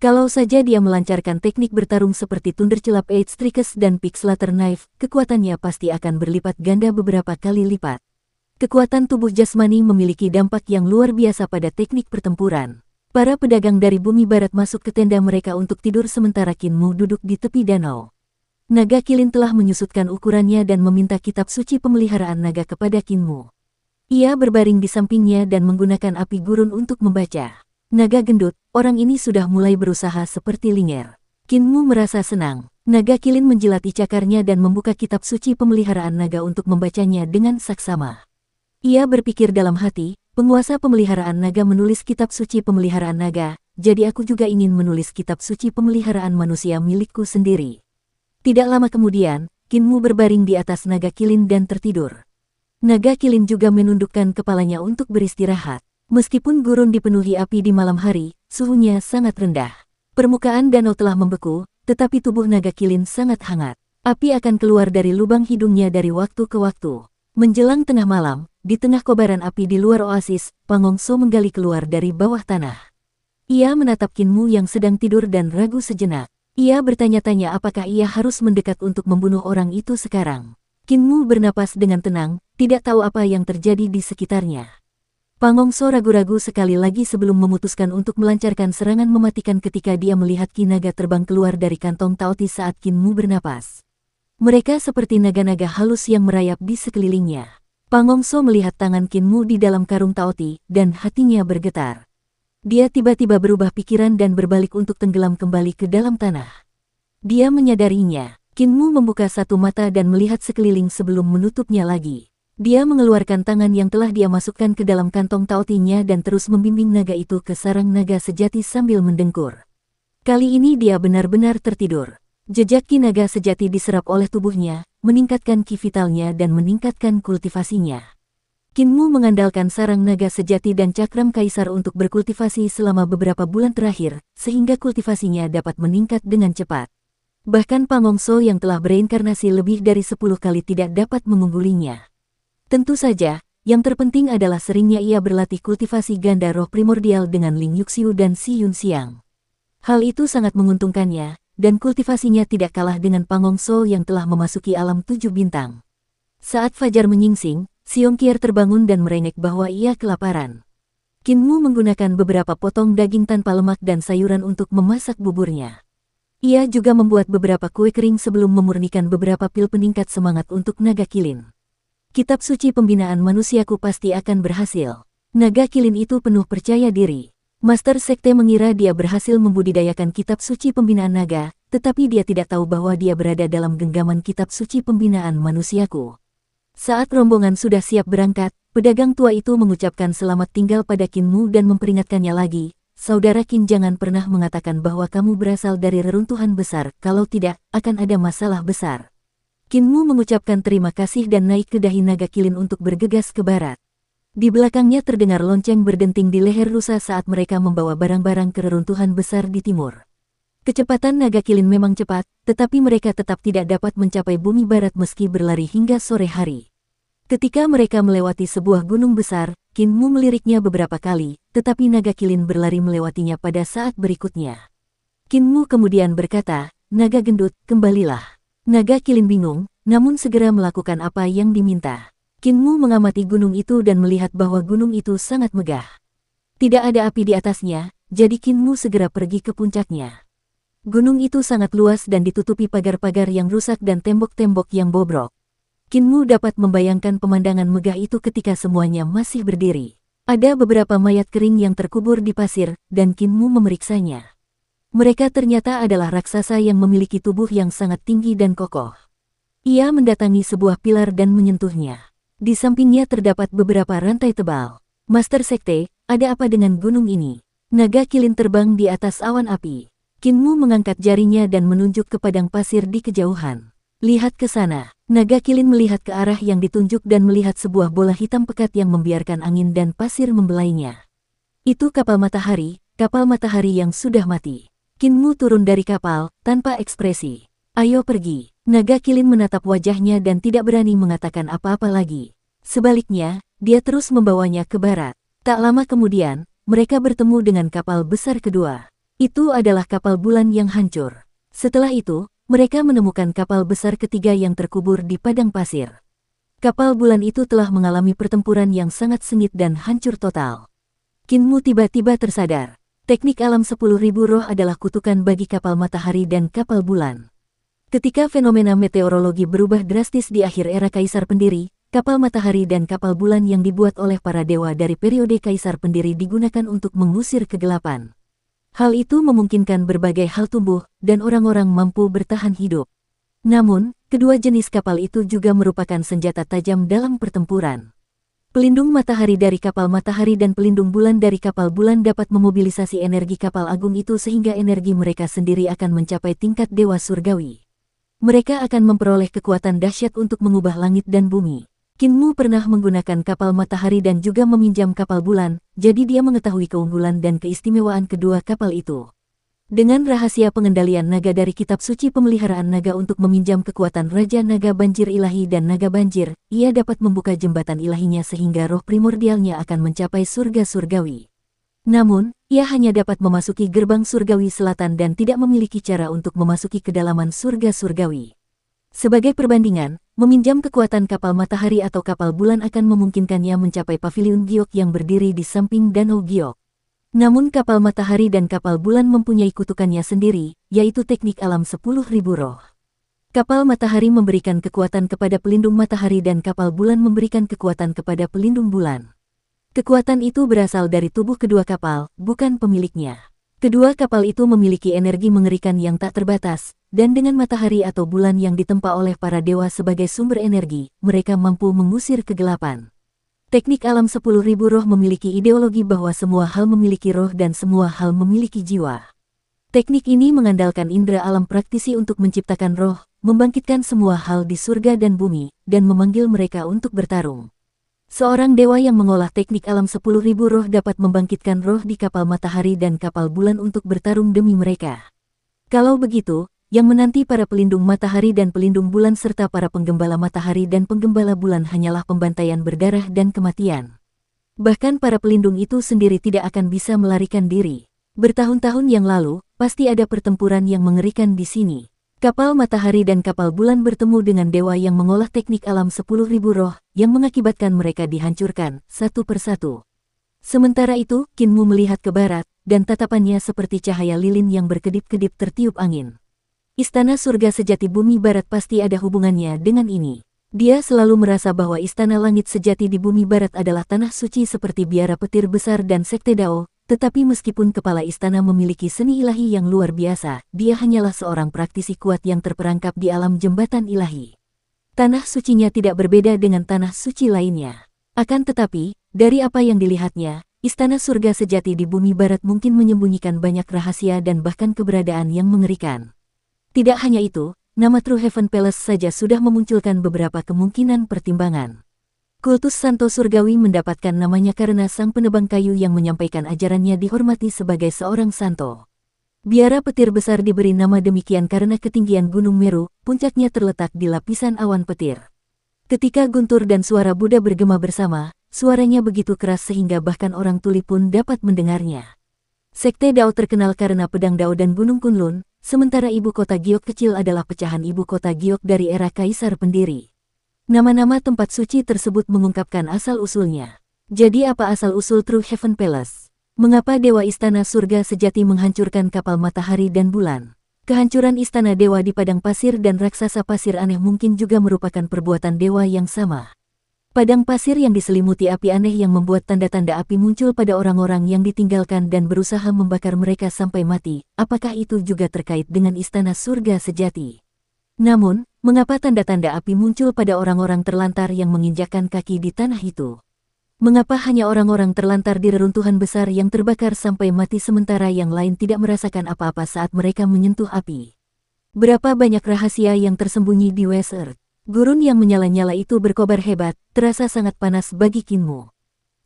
Kalau saja dia melancarkan teknik bertarung seperti Thunderclap Eight Strikes dan Pixlater Knife, kekuatannya pasti akan berlipat ganda beberapa kali lipat. Kekuatan tubuh jasmani memiliki dampak yang luar biasa pada teknik pertempuran. Para pedagang dari bumi barat masuk ke tenda mereka untuk tidur sementara Kinmu duduk di tepi danau. Naga Kilin telah menyusutkan ukurannya dan meminta kitab suci pemeliharaan naga kepada Kinmu. Ia berbaring di sampingnya dan menggunakan api gurun untuk membaca. Naga gendut, orang ini sudah mulai berusaha seperti Linger. Kinmu merasa senang. Naga Kilin menjilati cakarnya dan membuka kitab suci pemeliharaan naga untuk membacanya dengan saksama. Ia berpikir dalam hati, penguasa pemeliharaan naga menulis kitab suci pemeliharaan naga, jadi aku juga ingin menulis kitab suci pemeliharaan manusia milikku sendiri. Tidak lama kemudian, Kinmu berbaring di atas Naga Kilin dan tertidur. Naga Kilin juga menundukkan kepalanya untuk beristirahat. Meskipun gurun dipenuhi api di malam hari, suhunya sangat rendah. Permukaan danau telah membeku, tetapi tubuh Naga Kilin sangat hangat. Api akan keluar dari lubang hidungnya dari waktu ke waktu. Menjelang tengah malam, di tengah kobaran api di luar oasis, Pangongso menggali keluar dari bawah tanah. Ia menatap Kinmu yang sedang tidur dan ragu sejenak. Ia bertanya-tanya apakah ia harus mendekat untuk membunuh orang itu sekarang. Kinmu bernapas dengan tenang, tidak tahu apa yang terjadi di sekitarnya. Pangongso ragu-ragu sekali lagi sebelum memutuskan untuk melancarkan serangan mematikan ketika dia melihat Ki naga terbang keluar dari kantong Taoti saat Kinmu bernapas. Mereka seperti naga-naga halus yang merayap di sekelilingnya. Pangongso melihat tangan Kinmu di dalam karung Taoti, dan hatinya bergetar. Dia tiba-tiba berubah pikiran dan berbalik untuk tenggelam kembali ke dalam tanah. Dia menyadarinya. Kinmu membuka satu mata dan melihat sekeliling sebelum menutupnya lagi. Dia mengeluarkan tangan yang telah dia masukkan ke dalam kantong Taotinya dan terus membimbing naga itu ke sarang naga sejati sambil mendengkur. Kali ini dia benar-benar tertidur. Jejak Ki naga sejati diserap oleh tubuhnya, meningkatkan ki vitalnya dan meningkatkan kultivasinya. Kinmu mengandalkan sarang naga sejati dan cakram kaisar untuk berkultivasi selama beberapa bulan terakhir, sehingga kultivasinya dapat meningkat dengan cepat. Bahkan Pangongso yang telah bereinkarnasi lebih dari 10 kali tidak dapat mengunggulinya. Tentu saja, yang terpenting adalah seringnya ia berlatih kultivasi ganda roh primordial dengan Ling Yuxiu dan Si Yun Xiang. Hal itu sangat menguntungkannya, dan kultivasinya tidak kalah dengan Pangongso yang telah memasuki alam 7 bintang. Saat fajar menyingsing, Xiongqier terbangun dan merengek bahwa ia kelaparan. Kinmu menggunakan beberapa potong daging tanpa lemak dan sayuran untuk memasak buburnya. Ia juga membuat beberapa kue kering sebelum memurnikan beberapa pil peningkat semangat untuk Naga Kilin. Kitab suci pembinaan manusiaku pasti akan berhasil. Naga Kilin itu penuh percaya diri. Master Sekte mengira dia berhasil membudidayakan kitab suci pembinaan naga, tetapi dia tidak tahu bahwa dia berada dalam genggaman kitab suci pembinaan manusiaku. Saat rombongan sudah siap berangkat, pedagang tua itu mengucapkan selamat tinggal pada Kinmu dan memperingatkannya lagi, "Saudara Kin, jangan pernah mengatakan bahwa kamu berasal dari reruntuhan besar, kalau tidak, akan ada masalah besar." Kinmu mengucapkan terima kasih dan naik ke dahi Naga Kilin untuk bergegas ke barat. Di belakangnya terdengar lonceng berdenting di leher rusa saat mereka membawa barang-barang ke reruntuhan besar di timur. Kecepatan Naga Kilin memang cepat, tetapi mereka tetap tidak dapat mencapai bumi barat meski berlari hingga sore hari. Ketika mereka melewati sebuah gunung besar, Kinmu meliriknya beberapa kali, tetapi Naga Kilin berlari melewatinya pada saat berikutnya. Kinmu kemudian berkata, "Naga gendut, kembalilah." Naga Kilin bingung, namun segera melakukan apa yang diminta. Kinmu mengamati gunung itu dan melihat bahwa gunung itu sangat megah. Tidak ada api di atasnya, jadi Kinmu segera pergi ke puncaknya. Gunung itu sangat luas dan ditutupi pagar-pagar yang rusak dan tembok-tembok yang bobrok. Kinmu dapat membayangkan pemandangan megah itu ketika semuanya masih berdiri. Ada beberapa mayat kering yang terkubur di pasir, dan Kinmu memeriksanya. Mereka ternyata adalah raksasa yang memiliki tubuh yang sangat tinggi dan kokoh. Ia mendatangi sebuah pilar dan menyentuhnya. Di sampingnya terdapat beberapa rantai tebal. "Master Sekte, ada apa dengan gunung ini?" Naga Kilin terbang di atas awan api. Kinmu mengangkat jarinya dan menunjuk ke padang pasir di kejauhan. "Lihat ke sana." Naga Kilin melihat ke arah yang ditunjuk dan melihat sebuah bola hitam pekat yang membiarkan angin dan pasir membelainya. Itu kapal matahari yang sudah mati. Kinmu turun dari kapal, tanpa ekspresi. Ayo pergi. Naga Kilin menatap wajahnya dan tidak berani mengatakan apa-apa lagi. Sebaliknya, dia terus membawanya ke barat. Tak lama kemudian, mereka bertemu dengan kapal besar kedua. Itu adalah kapal bulan yang hancur. Setelah itu, mereka menemukan kapal besar ketiga yang terkubur di padang pasir. Kapal bulan itu telah mengalami pertempuran yang sangat sengit dan hancur total. Kinmu tiba-tiba tersadar. Teknik alam 10.000 roh adalah kutukan bagi kapal matahari dan kapal bulan. Ketika fenomena meteorologi berubah drastis di akhir era Kaisar Pendiri, kapal matahari dan kapal bulan yang dibuat oleh para dewa dari periode Kaisar Pendiri digunakan untuk mengusir kegelapan. Hal itu memungkinkan berbagai hal tumbuh, dan orang-orang mampu bertahan hidup. Namun, kedua jenis kapal itu juga merupakan senjata tajam dalam pertempuran. Pelindung matahari dari kapal matahari dan pelindung bulan dari kapal bulan dapat memobilisasi energi kapal agung itu sehingga energi mereka sendiri akan mencapai tingkat dewa surgawi. Mereka akan memperoleh kekuatan dahsyat untuk mengubah langit dan bumi. Kinmu pernah menggunakan kapal matahari dan juga meminjam kapal bulan, jadi dia mengetahui keunggulan dan keistimewaan kedua kapal itu. Dengan rahasia pengendalian naga dari kitab suci pemeliharaan naga untuk meminjam kekuatan Raja Naga Banjir Ilahi dan Naga Banjir, ia dapat membuka jembatan ilahinya sehingga roh primordialnya akan mencapai surga surgawi. Namun, ia hanya dapat memasuki gerbang surgawi selatan dan tidak memiliki cara untuk memasuki kedalaman surga surgawi. Sebagai perbandingan, meminjam kekuatan kapal matahari atau kapal bulan akan memungkinkannya mencapai paviliun Giok yang berdiri di samping danau Giok. Namun kapal matahari dan kapal bulan mempunyai kutukannya sendiri, yaitu teknik alam 10.000 roh. Kapal matahari memberikan kekuatan kepada pelindung matahari dan kapal bulan memberikan kekuatan kepada pelindung bulan. Kekuatan itu berasal dari tubuh kedua kapal, bukan pemiliknya. Kedua kapal itu memiliki energi mengerikan yang tak terbatas, dan dengan matahari atau bulan yang ditempa oleh para dewa sebagai sumber energi, mereka mampu mengusir kegelapan. Teknik alam 10.000 roh memiliki ideologi bahwa semua hal memiliki roh dan semua hal memiliki jiwa. Teknik ini mengandalkan indera alam praktisi untuk menciptakan roh, membangkitkan semua hal di surga dan bumi, dan memanggil mereka untuk bertarung. Seorang dewa yang mengolah teknik alam 10.000 roh dapat membangkitkan roh di kapal matahari dan kapal bulan untuk bertarung demi mereka. Kalau begitu, yang menanti para pelindung matahari dan pelindung bulan serta para penggembala matahari dan penggembala bulan hanyalah pembantaian berdarah dan kematian. Bahkan para pelindung itu sendiri tidak akan bisa melarikan diri. Bertahun-tahun yang lalu, pasti ada pertempuran yang mengerikan di sini. Kapal matahari dan kapal bulan bertemu dengan dewa yang mengolah teknik alam 10.000 roh, yang mengakibatkan mereka dihancurkan, satu persatu. Sementara itu, Kinmu melihat ke barat, dan tatapannya seperti cahaya lilin yang berkedip-kedip tertiup angin. Istana surga sejati bumi barat pasti ada hubungannya dengan ini. Dia selalu merasa bahwa istana langit sejati di bumi barat adalah tanah suci seperti biara petir besar dan sekte Dao. Tetapi meskipun kepala istana memiliki seni ilahi yang luar biasa, dia hanyalah seorang praktisi kuat yang terperangkap di alam jembatan ilahi. Tanah sucinya tidak berbeda dengan tanah suci lainnya. Akan tetapi, dari apa yang dilihatnya, istana surga sejati di bumi barat mungkin menyembunyikan banyak rahasia dan bahkan keberadaan yang mengerikan. Tidak hanya itu, nama True Heaven Palace saja sudah memunculkan beberapa kemungkinan pertimbangan. Kultus Santo Surgawi mendapatkan namanya karena sang penebang kayu yang menyampaikan ajarannya dihormati sebagai seorang santo. Biara petir besar diberi nama demikian karena ketinggian Gunung Meru, puncaknya terletak di lapisan awan petir. Ketika guntur dan suara Buddha bergema bersama, suaranya begitu keras sehingga bahkan orang tuli pun dapat mendengarnya. Sekte Dao terkenal karena pedang Dao dan Gunung Kunlun, sementara ibu kota Giok kecil adalah pecahan ibu kota Giok dari era Kaisar Pendiri. Nama-nama tempat suci tersebut mengungkapkan asal-usulnya. Jadi apa asal-usul True Heaven Palace? Mengapa Dewa Istana Surga Sejati menghancurkan kapal matahari dan bulan? Kehancuran Istana Dewa di padang pasir dan raksasa pasir aneh mungkin juga merupakan perbuatan dewa yang sama. Padang pasir yang diselimuti api aneh yang membuat tanda-tanda api muncul pada orang-orang yang ditinggalkan dan berusaha membakar mereka sampai mati. Apakah itu juga terkait dengan Istana Surga Sejati? Namun, mengapa tanda-tanda api muncul pada orang-orang terlantar yang menginjakkan kaki di tanah itu? Mengapa hanya orang-orang terlantar di reruntuhan besar yang terbakar sampai mati sementara yang lain tidak merasakan apa-apa saat mereka menyentuh api? Berapa banyak rahasia yang tersembunyi di West Earth? Gurun yang menyala-nyala itu berkobar hebat, terasa sangat panas bagi Kinmu.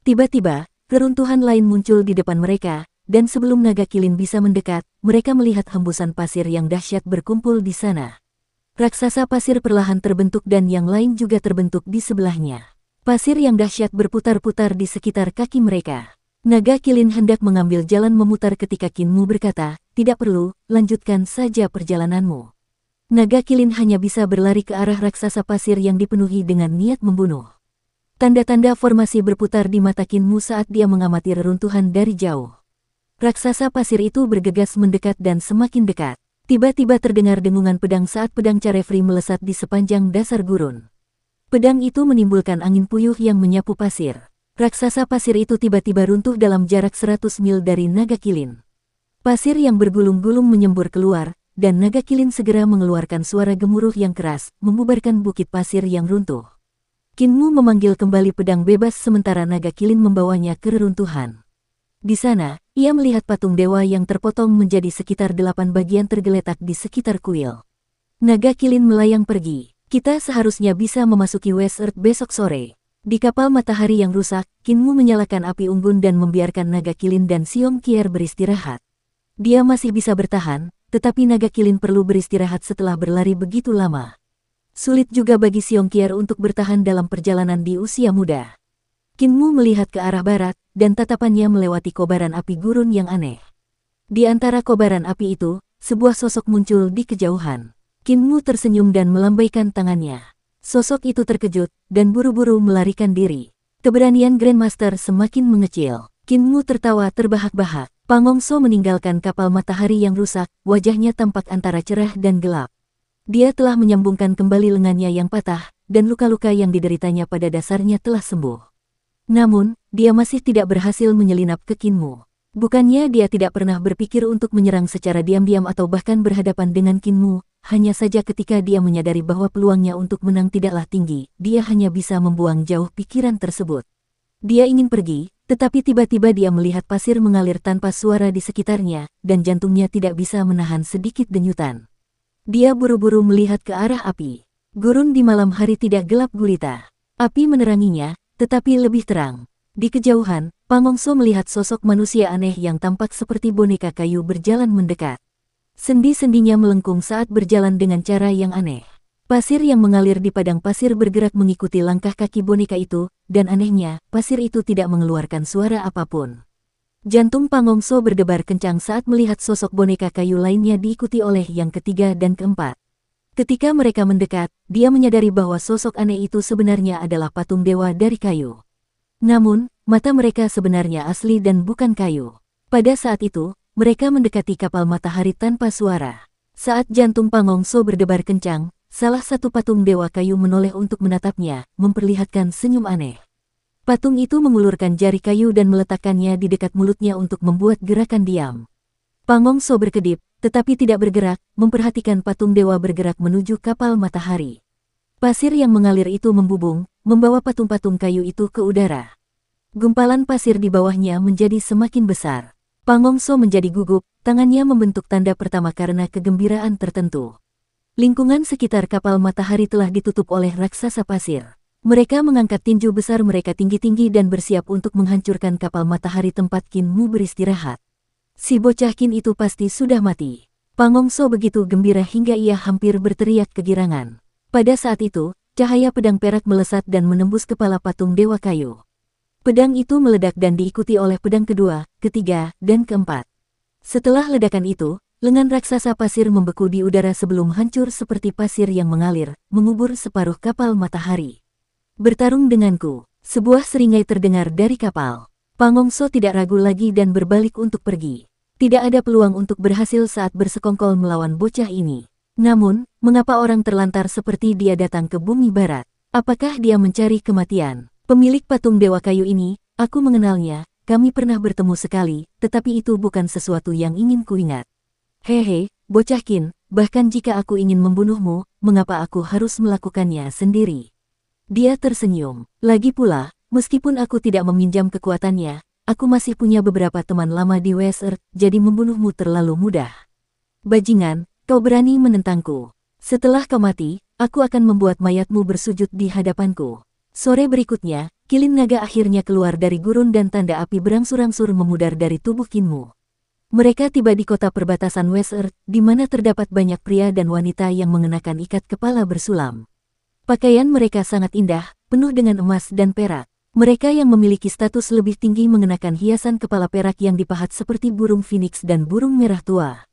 Tiba-tiba, reruntuhan lain muncul di depan mereka, dan sebelum naga Kilin bisa mendekat, mereka melihat hembusan pasir yang dahsyat berkumpul di sana. Raksasa pasir perlahan terbentuk dan yang lain juga terbentuk di sebelahnya. Pasir yang dahsyat berputar-putar di sekitar kaki mereka. Naga Kilin hendak mengambil jalan memutar ketika Kinmu berkata, "Tidak perlu, lanjutkan saja perjalananmu." Naga Kilin hanya bisa berlari ke arah raksasa pasir yang dipenuhi dengan niat membunuh. Tanda-tanda formasi berputar di mata Kinmu saat dia mengamati reruntuhan dari jauh. Raksasa pasir itu bergegas mendekat dan semakin dekat. Tiba-tiba terdengar dengungan pedang saat pedang Carefree melesat di sepanjang dasar gurun. Pedang itu menimbulkan angin puyuh yang menyapu pasir. Raksasa pasir itu tiba-tiba runtuh dalam jarak 100 mil dari Naga Kilin. Pasir yang bergulung-gulung menyembur keluar, dan Naga Kilin segera mengeluarkan suara gemuruh yang keras, membubarkan bukit pasir yang runtuh. Kinmu memanggil kembali pedang bebas sementara Naga Kilin membawanya ke reruntuhan. Di sana, ia melihat patung dewa yang terpotong menjadi sekitar 8 bagian tergeletak di sekitar kuil. Naga Kilin melayang pergi. Kita seharusnya bisa memasuki West Earth besok sore. Di kapal matahari yang rusak, Kinmu menyalakan api unggun dan membiarkan Naga Kilin dan Xiong Qier beristirahat. Dia masih bisa bertahan, tetapi Naga Kilin perlu beristirahat setelah berlari begitu lama. Sulit juga bagi Xiong Qier untuk bertahan dalam perjalanan di usia muda. Kinmu melihat ke arah barat, dan tatapannya melewati kobaran api gurun yang aneh. Di antara kobaran api itu, sebuah sosok muncul di kejauhan. Kinmu tersenyum dan melambaikan tangannya. Sosok itu terkejut, dan buru-buru melarikan diri. Keberanian Grandmaster semakin mengecil. Kinmu tertawa terbahak-bahak. Pangongso meninggalkan kapal matahari yang rusak, wajahnya tampak antara cerah dan gelap. Dia telah menyambungkan kembali lengannya yang patah, dan luka-luka yang dideritanya pada dasarnya telah sembuh. Namun, dia masih tidak berhasil menyelinap ke Kinmu. Bukannya dia tidak pernah berpikir untuk menyerang secara diam-diam atau bahkan berhadapan dengan Kinmu, hanya saja ketika dia menyadari bahwa peluangnya untuk menang tidaklah tinggi, dia hanya bisa membuang jauh pikiran tersebut. Dia ingin pergi, tetapi tiba-tiba dia melihat pasir mengalir tanpa suara di sekitarnya, dan jantungnya tidak bisa menahan sedikit denyutan. Dia buru-buru melihat ke arah api. Gurun di malam hari tidak gelap gulita. Api meneranginya, tetapi lebih terang. Di kejauhan, Pangongso melihat sosok manusia aneh yang tampak seperti boneka kayu berjalan mendekat. Sendi-sendinya melengkung saat berjalan dengan cara yang aneh. Pasir yang mengalir di padang pasir bergerak mengikuti langkah kaki boneka itu, dan anehnya, pasir itu tidak mengeluarkan suara apapun. Jantung Pangongso berdebar kencang saat melihat sosok boneka kayu lainnya diikuti oleh yang ketiga dan keempat. Ketika mereka mendekat, dia menyadari bahwa sosok aneh itu sebenarnya adalah patung dewa dari kayu. Namun, mata mereka sebenarnya asli dan bukan kayu. Pada saat itu, mereka mendekati kapal matahari tanpa suara. Saat jantung Pangongso berdebar kencang, salah satu patung dewa kayu menoleh untuk menatapnya, memperlihatkan senyum aneh. Patung itu mengulurkan jari kayu dan meletakkannya di dekat mulutnya untuk membuat gerakan diam. Pangongso berkedip, tetapi tidak bergerak, memperhatikan patung dewa bergerak menuju kapal matahari. Pasir yang mengalir itu membubung, membawa patung-patung kayu itu ke udara. Gumpalan pasir di bawahnya menjadi semakin besar. Pangongso menjadi gugup, tangannya membentuk tanda pertama karena kegembiraan tertentu. Lingkungan sekitar kapal matahari telah ditutup oleh raksasa pasir. Mereka mengangkat tinju besar mereka tinggi-tinggi dan bersiap untuk menghancurkan kapal matahari tempat Kinmu beristirahat. Si bocah Kin itu pasti sudah mati. Pangongso begitu gembira hingga ia hampir berteriak kegirangan. Pada saat itu, cahaya pedang perak melesat dan menembus kepala patung dewa kayu. Pedang itu meledak dan diikuti oleh pedang kedua, ketiga, dan keempat. Setelah ledakan itu, lengan raksasa pasir membeku di udara sebelum hancur seperti pasir yang mengalir, mengubur separuh kapal matahari. Bertarung denganku, sebuah seringai terdengar dari kapal. Pangongso tidak ragu lagi dan berbalik untuk pergi. Tidak ada peluang untuk berhasil saat bersekongkol melawan bocah ini. Namun, mengapa orang terlantar seperti dia datang ke bumi barat? Apakah dia mencari kematian? Pemilik patung dewa kayu ini, aku mengenalnya, kami pernah bertemu sekali, tetapi itu bukan sesuatu yang ingin kuingat. Hehe, bocah Kin, bahkan jika aku ingin membunuhmu, mengapa aku harus melakukannya sendiri? Dia tersenyum. Lagi pula, meskipun aku tidak meminjam kekuatannya, aku masih punya beberapa teman lama di West Earth, jadi membunuhmu terlalu mudah. Bajingan, kau berani menentangku. Setelah kau mati, aku akan membuat mayatmu bersujud di hadapanku. Sore berikutnya, kilin naga akhirnya keluar dari gurun dan tanda api berangsur-angsur memudar dari tubuh Kinmu. Mereka tiba di kota perbatasan West Earth, di mana terdapat banyak pria dan wanita yang mengenakan ikat kepala bersulam. Pakaian mereka sangat indah, penuh dengan emas dan perak. Mereka yang memiliki status lebih tinggi mengenakan hiasan kepala perak yang dipahat seperti burung phoenix dan burung merah tua.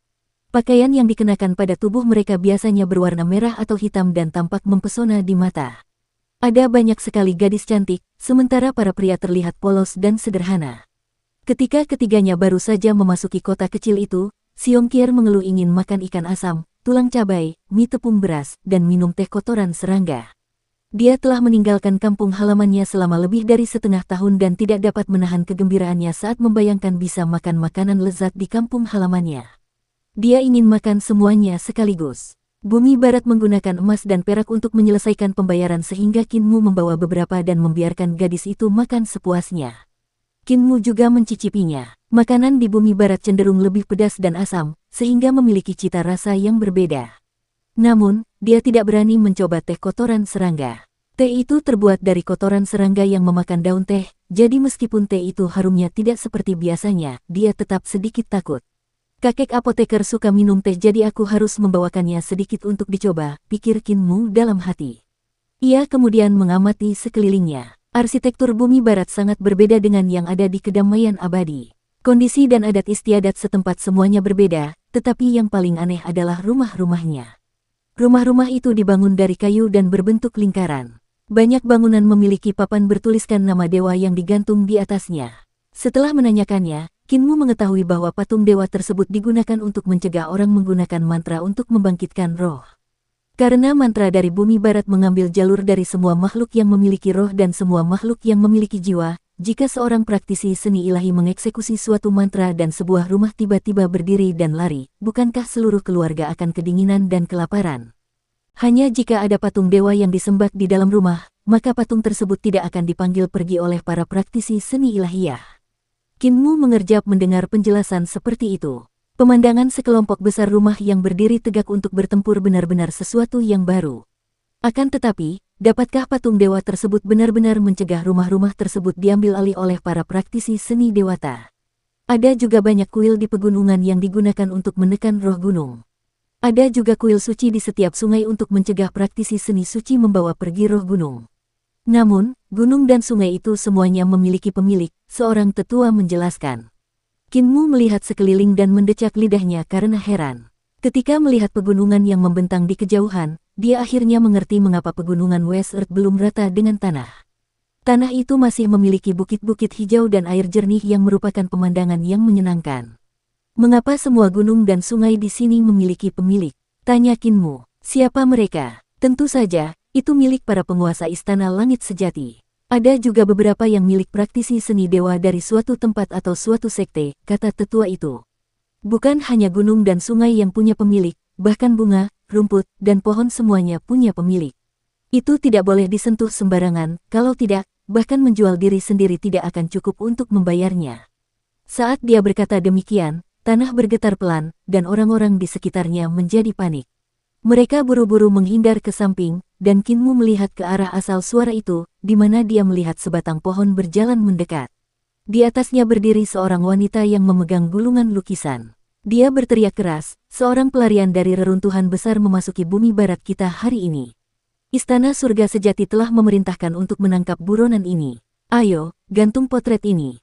Pakaian yang dikenakan pada tubuh mereka biasanya berwarna merah atau hitam dan tampak mempesona di mata. Ada banyak sekali gadis cantik, sementara para pria terlihat polos dan sederhana. Ketika ketiganya baru saja memasuki kota kecil itu, Xiongqier mengeluh ingin makan ikan asam, tulang cabai, mie tepung beras, dan minum teh kotoran serangga. Dia telah meninggalkan kampung halamannya selama lebih dari setengah tahun dan tidak dapat menahan kegembiraannya saat membayangkan bisa makan makanan lezat di kampung halamannya. Dia ingin makan semuanya sekaligus. Bumi Barat menggunakan emas dan perak untuk menyelesaikan pembayaran sehingga Kinmu membawa beberapa dan membiarkan gadis itu makan sepuasnya. Kinmu juga mencicipinya. Makanan di Bumi Barat cenderung lebih pedas dan asam, sehingga memiliki cita rasa yang berbeda. Namun, dia tidak berani mencoba teh kotoran serangga. Teh itu terbuat dari kotoran serangga yang memakan daun teh, jadi meskipun teh itu harumnya tidak seperti biasanya, dia tetap sedikit takut. Kakek apoteker suka minum teh jadi aku harus membawakannya sedikit untuk dicoba, pikir Kinmu dalam hati. Ia kemudian mengamati sekelilingnya. Arsitektur Bumi Barat sangat berbeda dengan yang ada di kedamaian abadi. Kondisi dan adat istiadat setempat semuanya berbeda, tetapi yang paling aneh adalah rumah-rumahnya. Rumah-rumah itu dibangun dari kayu dan berbentuk lingkaran. Banyak bangunan memiliki papan bertuliskan nama dewa yang digantung di atasnya. Setelah menanyakannya, Kinmu mengetahui bahwa patung dewa tersebut digunakan untuk mencegah orang menggunakan mantra untuk membangkitkan roh. Karena mantra dari Bumi Barat mengambil jalur dari semua makhluk yang memiliki roh dan semua makhluk yang memiliki jiwa, jika seorang praktisi seni ilahi mengeksekusi suatu mantra dan sebuah rumah tiba-tiba berdiri dan lari, bukankah seluruh keluarga akan kedinginan dan kelaparan? Hanya jika ada patung dewa yang disembah di dalam rumah, maka patung tersebut tidak akan dipanggil pergi oleh para praktisi seni ilahiyah. Kinmu mengerjap mendengar penjelasan seperti itu. Pemandangan sekelompok besar rumah yang berdiri tegak untuk bertempur benar-benar sesuatu yang baru. Akan tetapi, dapatkah patung dewa tersebut benar-benar mencegah rumah-rumah tersebut diambil alih oleh para praktisi seni dewata? Ada juga banyak kuil di pegunungan yang digunakan untuk menekan roh gunung. Ada juga kuil suci di setiap sungai untuk mencegah praktisi seni suci membawa pergi roh gunung. Namun, gunung dan sungai itu semuanya memiliki pemilik, seorang tetua menjelaskan. Kinmu melihat sekeliling dan mendecak lidahnya karena heran. Ketika melihat pegunungan yang membentang di kejauhan, dia akhirnya mengerti mengapa pegunungan West Earth belum rata dengan tanah. Tanah itu masih memiliki bukit-bukit hijau dan air jernih yang merupakan pemandangan yang menyenangkan. Mengapa semua gunung dan sungai di sini memiliki pemilik? Tanya Kinmu. Siapa mereka? Tentu saja, itu milik para penguasa istana langit sejati. Ada juga beberapa yang milik praktisi seni dewa dari suatu tempat atau suatu sekte, kata tetua itu. Bukan hanya gunung dan sungai yang punya pemilik, bahkan bunga, rumput, dan pohon semuanya punya pemilik. Itu tidak boleh disentuh sembarangan, kalau tidak, bahkan menjual diri sendiri tidak akan cukup untuk membayarnya. Saat dia berkata demikian, tanah bergetar pelan, dan orang-orang di sekitarnya menjadi panik. Mereka buru-buru menghindar ke samping, dan Kinmu melihat ke arah asal suara itu, di mana dia melihat sebatang pohon berjalan mendekat. Di atasnya berdiri seorang wanita yang memegang gulungan lukisan. Dia berteriak keras, seorang pelarian dari reruntuhan besar memasuki Bumi Barat kita hari ini. Istana Surga Sejati telah memerintahkan untuk menangkap buronan ini. Ayo, gantung potret ini.